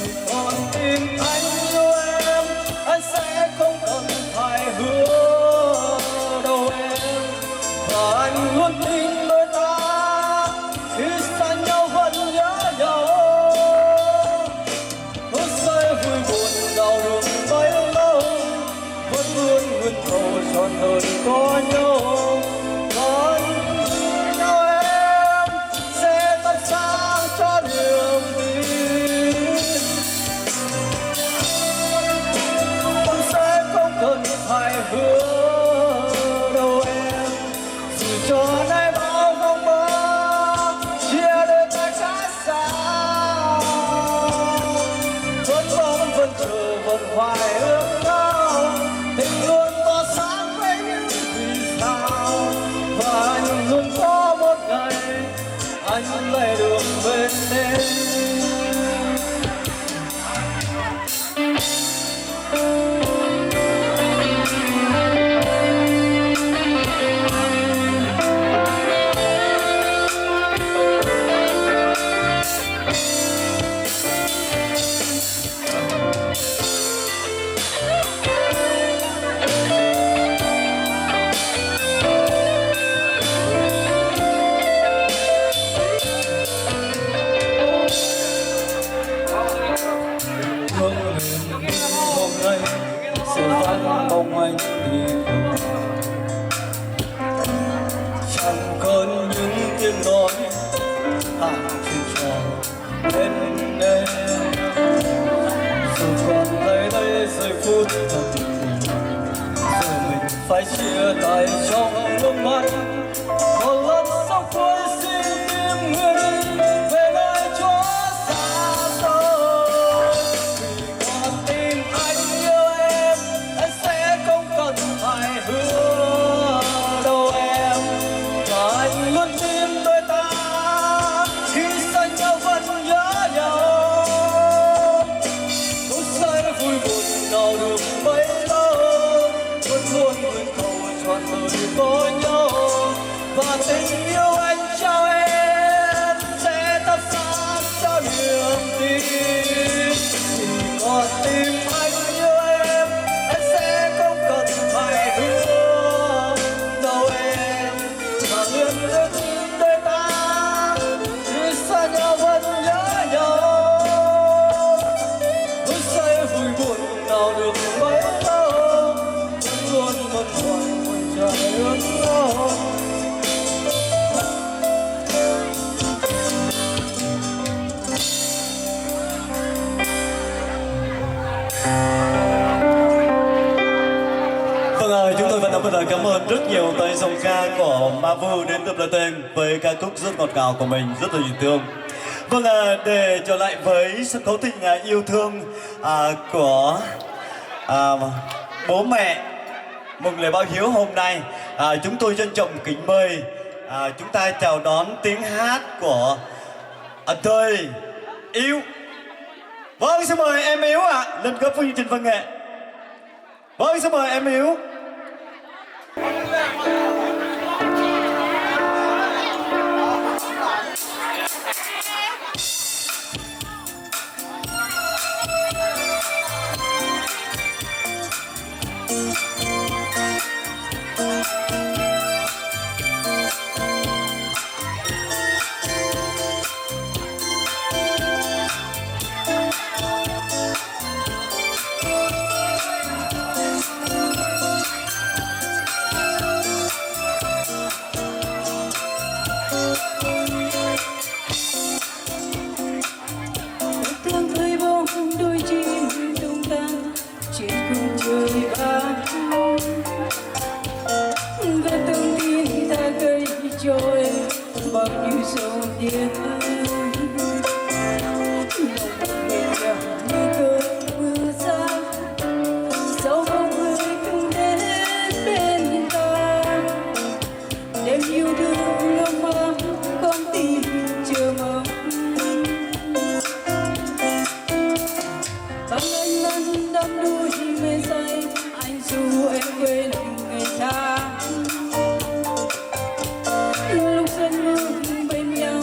Speaker 5: Vì còn tim anh yêu em, anh sẽ không cần phải hứa đâu em. Và anh luôn tin đôi ta khi xa nhau vẫn nhớ nhau. Phút giây vui buồn đau thương bấy lâu, vẫn luôn nguyên cầu tròn hơn có nhau. Còn nhau em sẽ thật xa.
Speaker 8: vắng bóng anh đi chẳng còn những tiếng nói hàng chuyện trò bên em rồi còn lại đây giây phút thật tình giờ mình phải chia tay trong nước mắt một lần sau cuối xin tim người đi về nơi chỗ xa xôi vì còn tim anh yêu em sẽ không cần phải hứa đâu em và anh luôn tin đôi ta khi xa nhau vẫn nhớ nhau phút giây vui buồn nào được mấy lâu vẫn luôn nguyện cầu trọn đời có nhau và tình yêu anh trao em sẽ thắp sáng cho niềm tin chỉ còn tim anh yêu em sẽ không cần phải hứa đâu em mà nguyện ước đôi ta khi xa nhau vẫn nhớ nhau phút giây vui buồn nào được mấy lâu vẫn luôn một hoài một trời ước mơ.
Speaker 6: Vâng, chúng tôi vẫn một lời cảm ơn rất nhiều tới dòng ca của Mavu đến từ Platen với ca khúc rất ngọt ngào của mình, rất là dễ thương. Vâng, để trở lại với sân khấu tình yêu thương của bố mẹ mừng lễ báo hiếu hôm nay, chúng tôi trân trọng kính mời chúng ta chào đón tiếng hát của đời yêu. Vâng, xin mời em Yếu lên góp với chương trình văn nghệ. Vâng, xin mời em Yếu.
Speaker 1: Thoáng thấy bóng đôi chim tung tăng trên khung trời bao và từng tiếng ta gây cho em bao nhiêu dòng điện như cơn mưa xa sau bóng người không đến bên ta đêm yêu thương ngâm mơ con tim chờ mong bằng anh vẫn đắm đuối mê say anh dù em quên ngày tháng lúc xuân hương bên nhau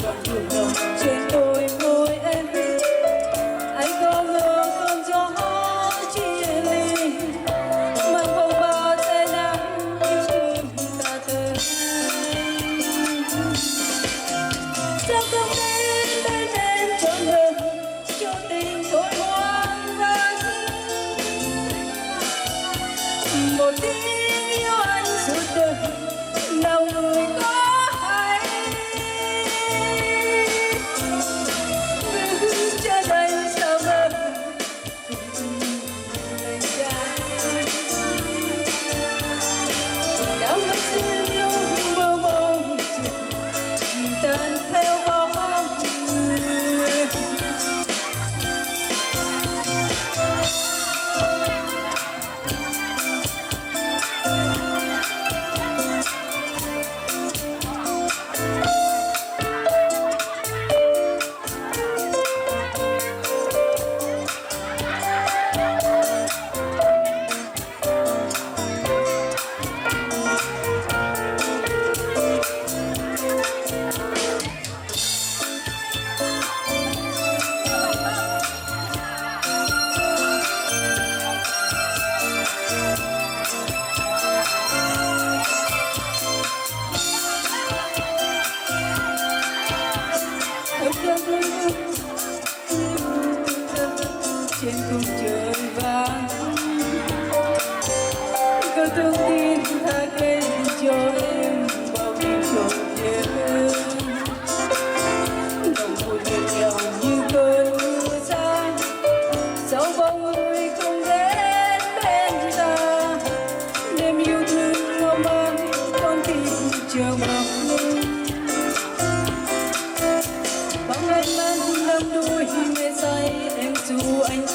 Speaker 1: còn buồn lòng trên đôi môi em anh có ngờ cơn gió chia ly mang vòng bao tay nắng yêu thương ta tới sao không đến bên em trọn đời cho tình tôi hoang vắng một tiếng yêu anh suốt đời nào người có hay bước chân anh sao mơ đau mất xin yêu mơ mộng tan theo bóng người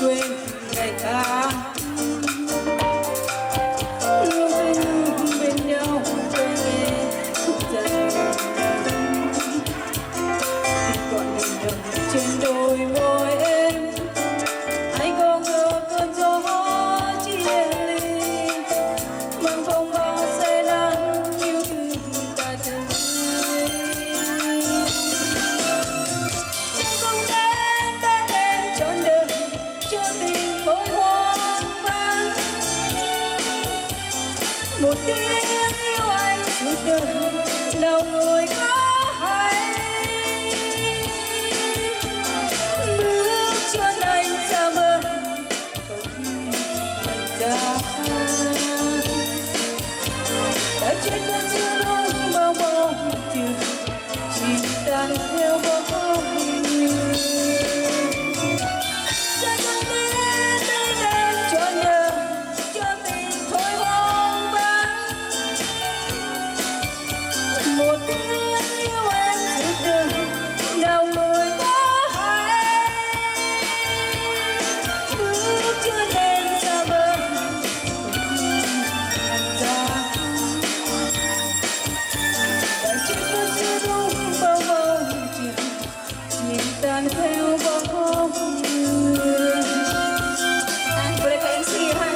Speaker 8: quên ngày tháng luôn bên nhau quên khúc chân còn đường đậm trên đôi môi em anh không ngờ cơn gió chia ly mang phong bao say nắng yêu thương ta từng không đến bên em trọn đời cho tình thôi hoang vắng một tiếng yêu anh suốt đời nào người có hay bước chân anh ra bờ đã chết con chưa lúc bao mong tìm chỉ tan theo bóng sẽ không đến bên em cho nhờ cho tình thôi hoang vắng một tiếng yêu em suốt đời nào người có hay bước chân em ra bờ đã chết con chưa lúc bao mong tìm tan theo bóng
Speaker 2: Boleh ke MC kan?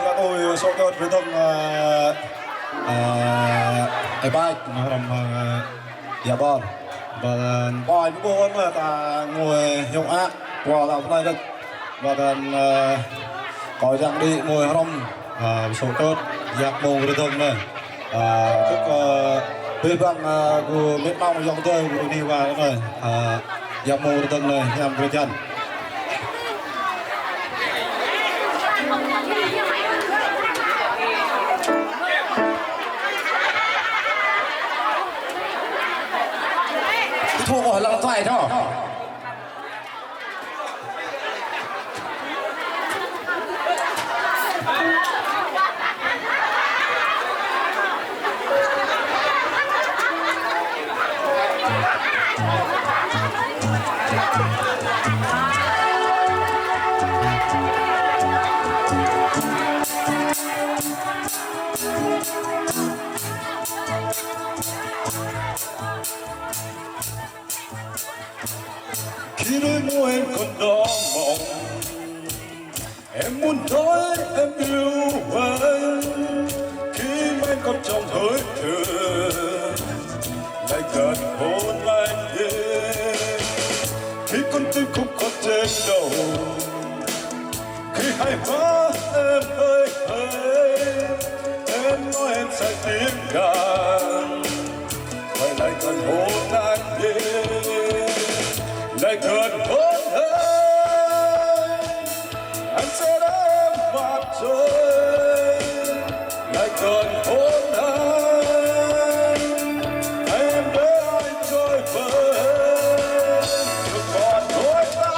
Speaker 6: Các tôi số tốt với thông ai bay nó làm dạ bon và boy với cô mà ta ngồi hiệu ác qua làm này được và then có rằng đi ngồi rong số tốt giặc bồ với thông này thức bên bằng của miền Nam dòng tôi đi vào này giặc bồ với thông này nhằm với chân thua hỏi là thoại đó khi đôi môi em còn đỏ mộng em muốn nói em yêu anh khi anh còn trong hơi thở lại gần hôn anh đêm khi con tim không còn trên đầu khi hai má em hơi hơi em nói em sai tiếng gàn quay lại gần hôn anh đêm lại gần hôn anh sẽ đếm mặt trời lại gần hôn em để anh trôi vơi được còn đôi ta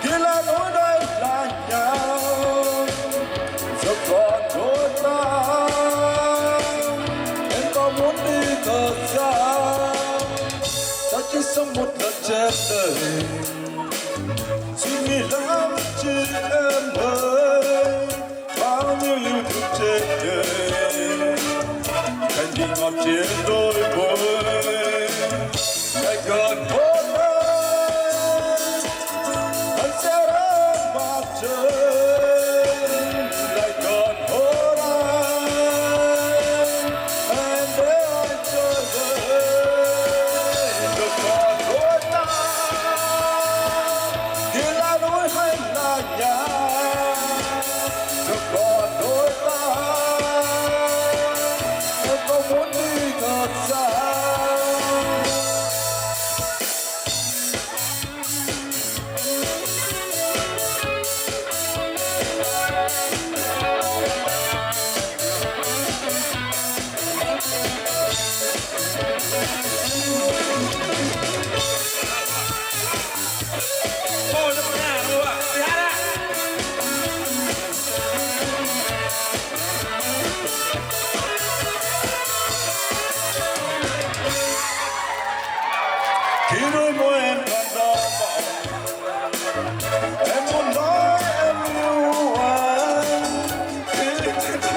Speaker 6: kia là nỗi đây là nhau được còn đôi ta em có muốn đi thật xa ta chỉ sống một lần trên đời suy nghĩ lắm chỉ em ơi bao nhiêu yêu thương trên đời cành đi ngọt trên đôi môi lại gần hôn anh sẽ đến mặt trời lại gần hôn em để anh trôi vơi được còn đôi ta kia là núi hay là nhà được còn đôi ta em có muốn đi thật xa khi đôi môi em còn đau mộng em muốn nói em yêu anh khi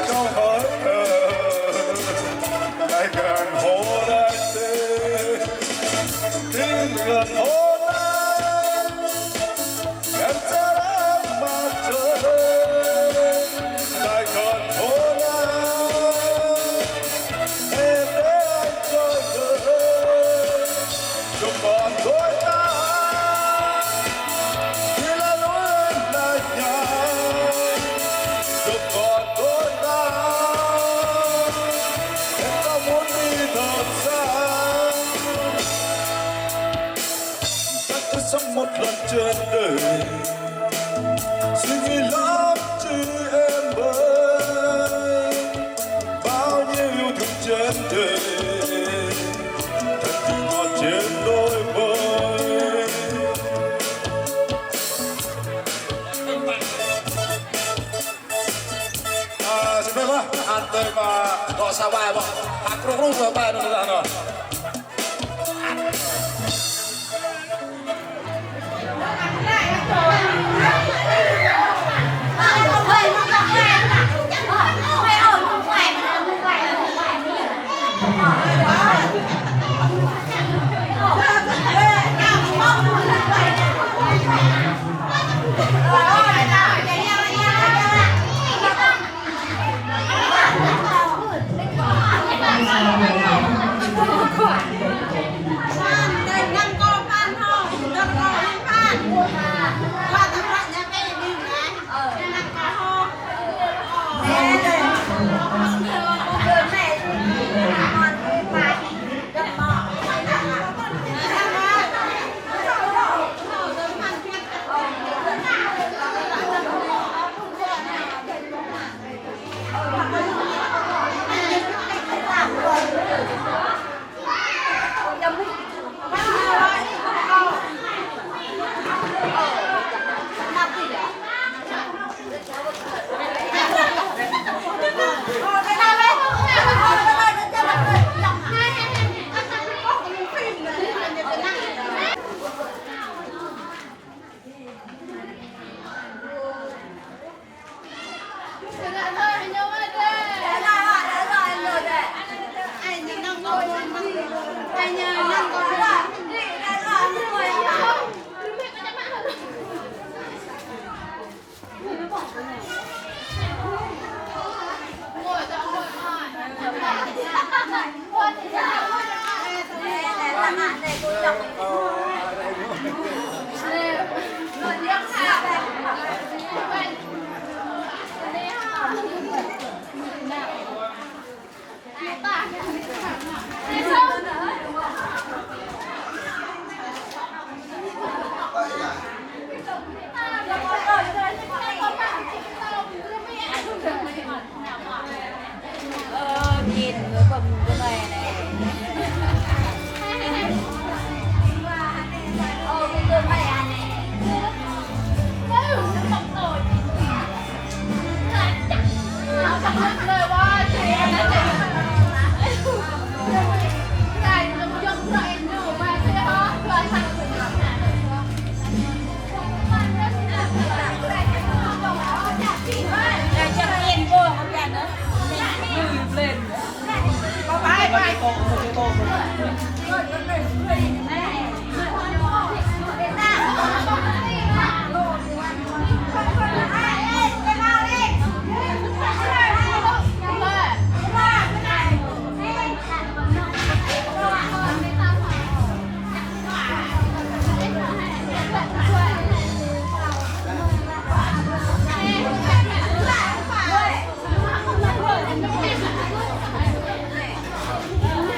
Speaker 6: câu hỏi lại gần hôn anh tên khi gần hôn anh em sẽ đáp mặt trời lại gần hôn anh em để anh trôi vơi không còn đôi ta như là núi lại nhà không còn đôi ta em ta muốn đi thật xa ta cứ sống một lần trên đời suy nghĩ lắm chứ em ơi bao nhiêu yêu thương trên đời thật ngọt trên đôi môi xin phép anh tới mà gọi sao bài mà hát rung rung vào bài nó rồi
Speaker 2: nhìn với cầm cái này này cái này này lời qua chị em đã chị này nó dùng rồi em đủ mà thế hả rồi thằng chắc nhìn vô không cả nữa lên có phải phải
Speaker 1: Hãy subscribe cho kênh Ghiền Mì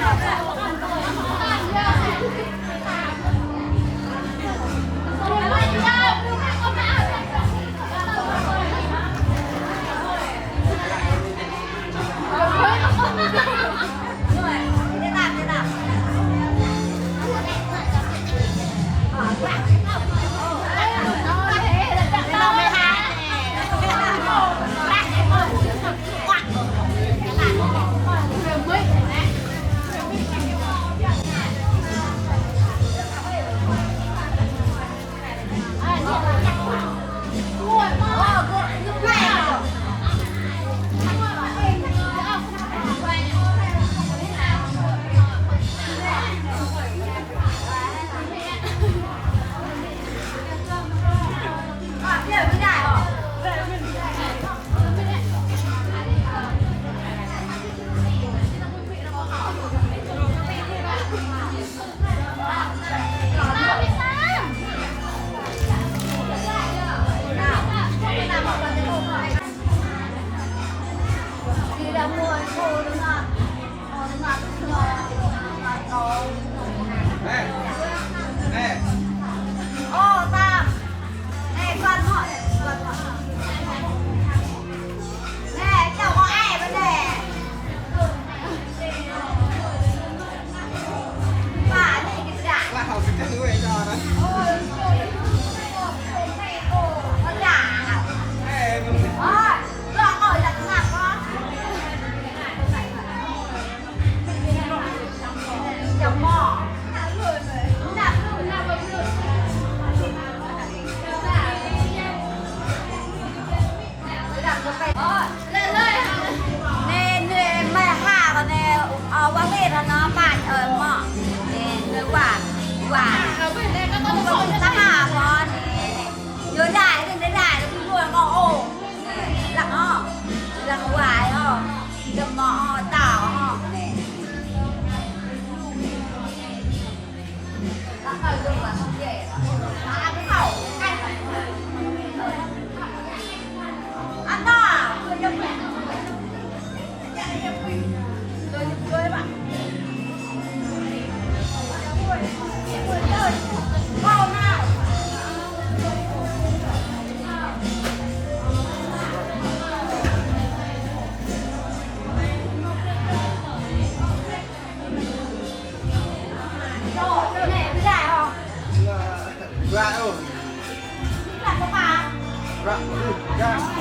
Speaker 1: Gõ để không bỏ lỡ
Speaker 2: đầm mò nè mẹ hà còn nè ở quán nghề nó bạn ở mỏ nè người quản không ta hà con nhớ đại đừng đại đừng đuổi ngõ ổ lặng hoài ho đầm mỏ tảo ho nè ta phải dùng là không dễ ăn cái khẩu ăn to à chơi bạn vào nào rồi này cái dài không
Speaker 3: Ra đâu?
Speaker 2: là có bà
Speaker 3: Ra.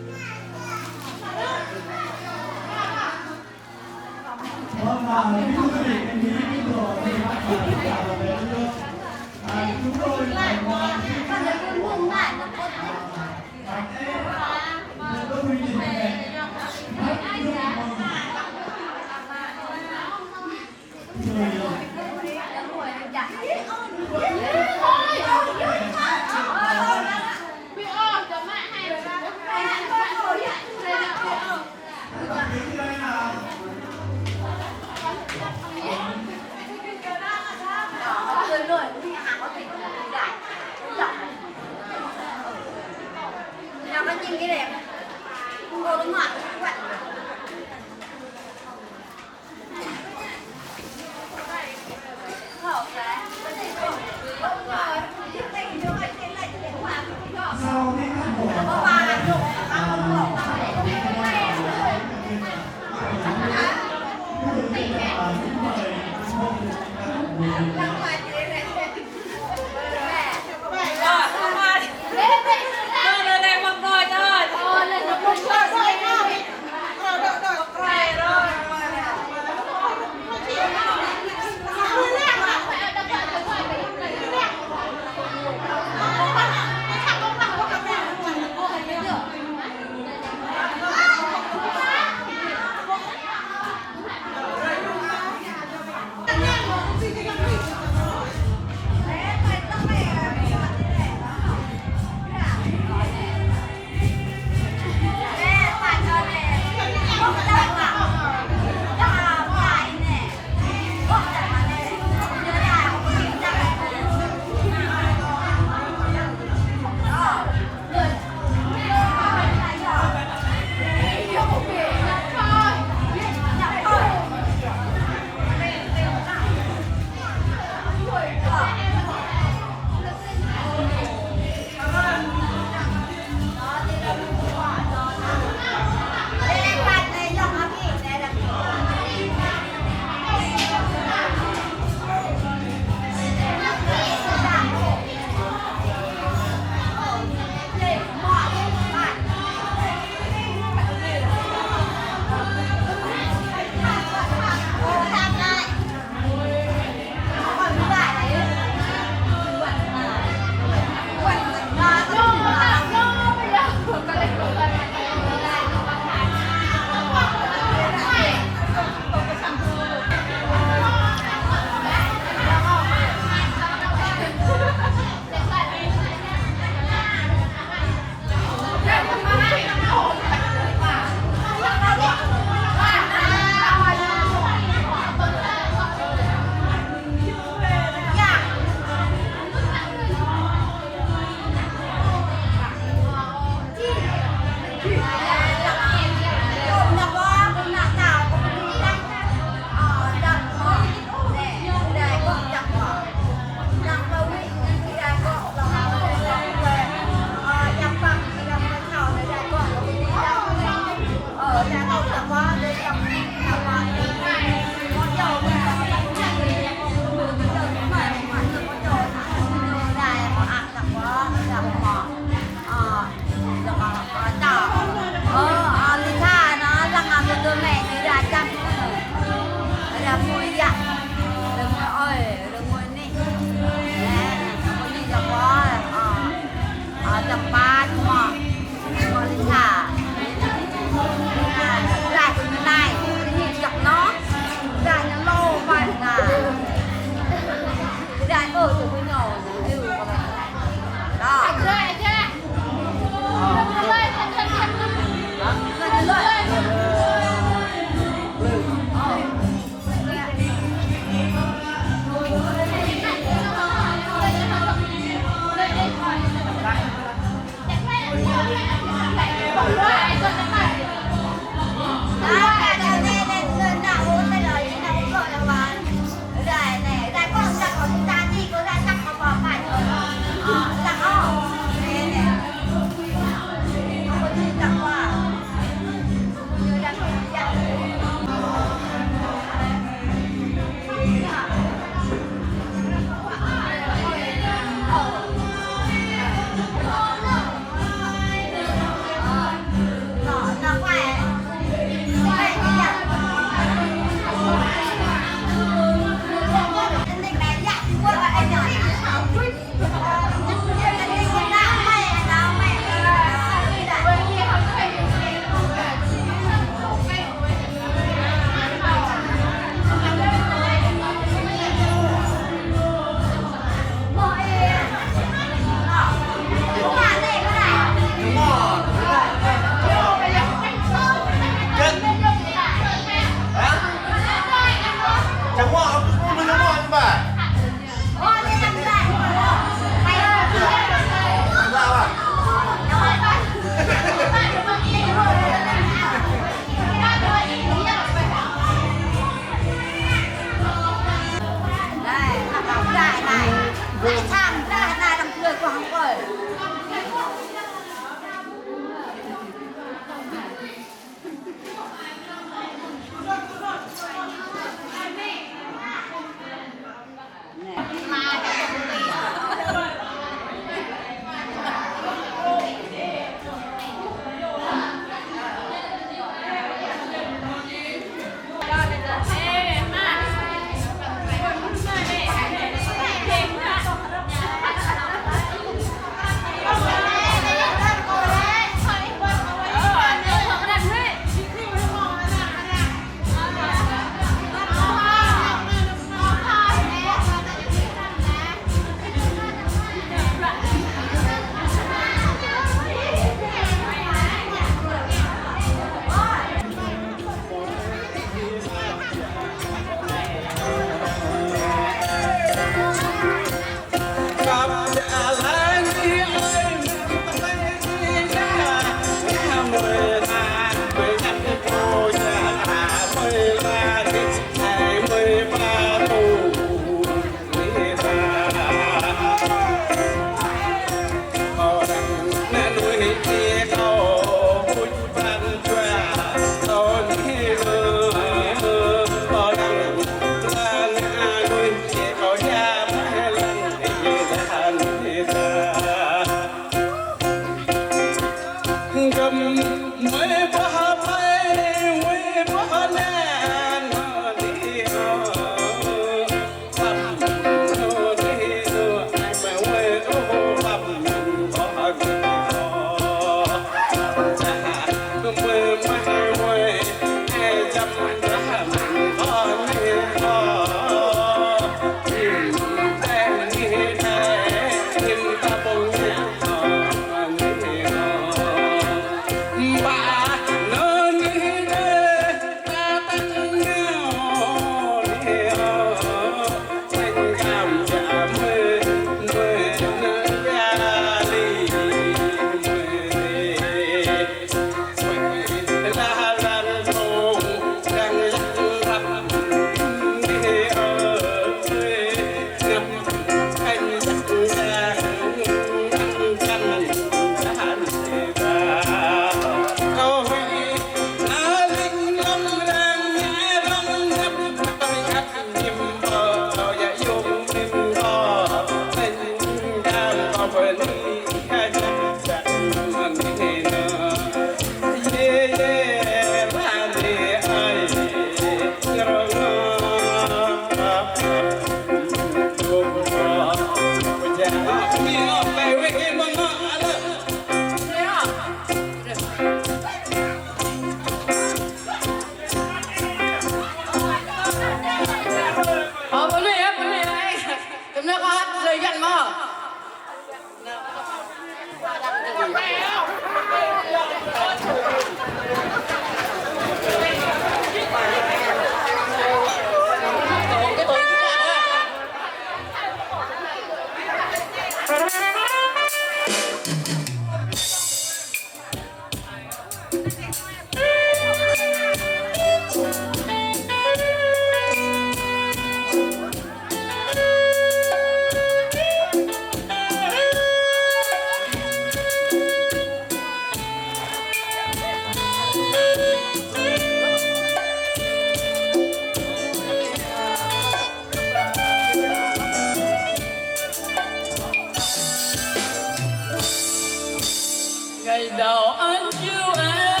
Speaker 9: ngày đầu anh yêu em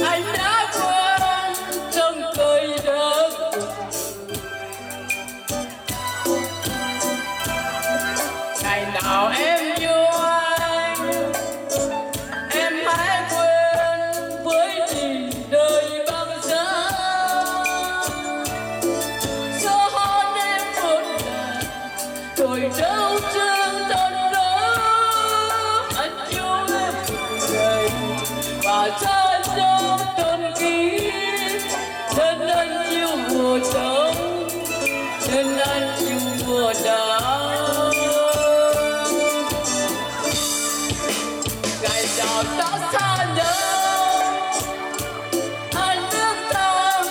Speaker 9: anh đã quên trong cây đất ngày nào em yêu anh em hãy quên với tình đời băng giá gió hôn em một lần rồi đâu chân thân và cha trong tâm kín nên anh yêu mùa đông nên anh yêu mùa đông ngày nào ta xa nhau anh nước ta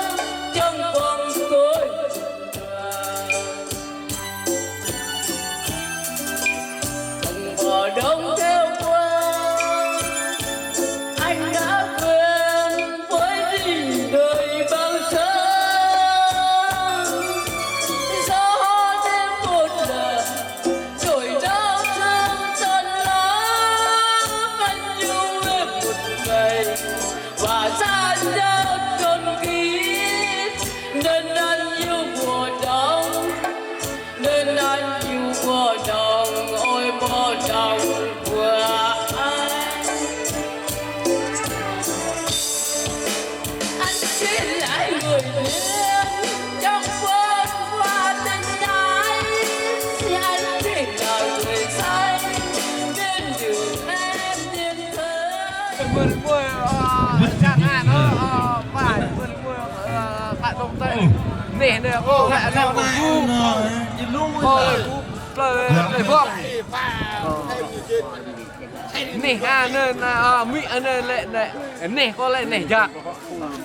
Speaker 9: trong vòng tôi từng mùa đông theo anh đã quên với tình đời bao giờ gió đêm một lần rồi đau thương tan lắm anh yêu em một ngày và xa nhau còn kín nên anh yêu mùa đông nên anh yêu mùa đông ôi mùa đông của anh xin lại người yêu trong phút qua tình ái thì anh biết lời người say đến đường em tìm thấy
Speaker 3: vườn mùi chẳng hạn nó phải vườn mùi tại đông tây nể được lại nào cũng vui thôi
Speaker 8: plơ đây phong nè nên mỹ nên lệ nè có lệ nè dạ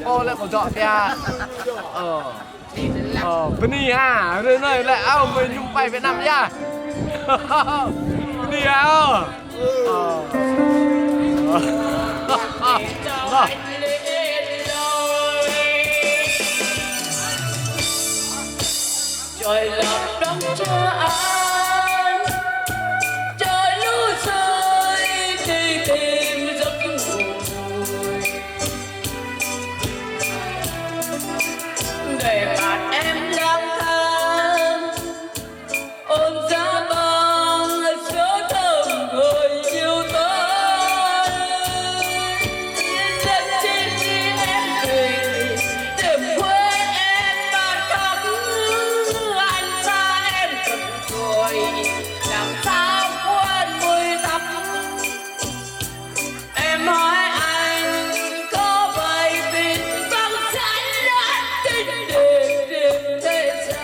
Speaker 8: có lệ có dọn bia bên đi rồi này lại mình nhung bay Việt Nam nha bên đi
Speaker 9: trời lặng đông chưa an trời lưu rơi đi tìm giấc ngủ để bạn em lang thang ôm giá băng số thơm người yêu tôi rất chi em thì đêm quên em mà khóc anh xa em thật rồi làm sao quên mùi thắm em hỏi anh có vậy vì vắng sánh đã tin đêm thế gian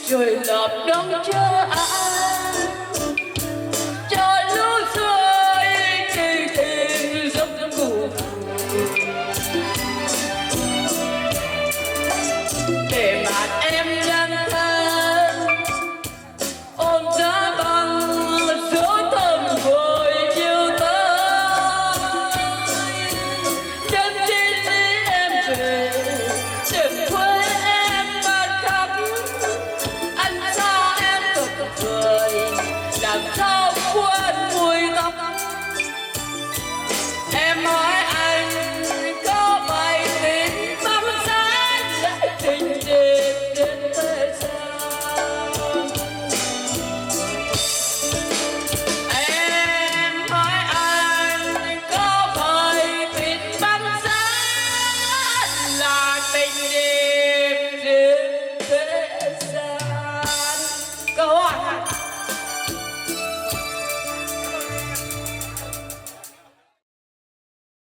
Speaker 9: trời lọp đông chưa an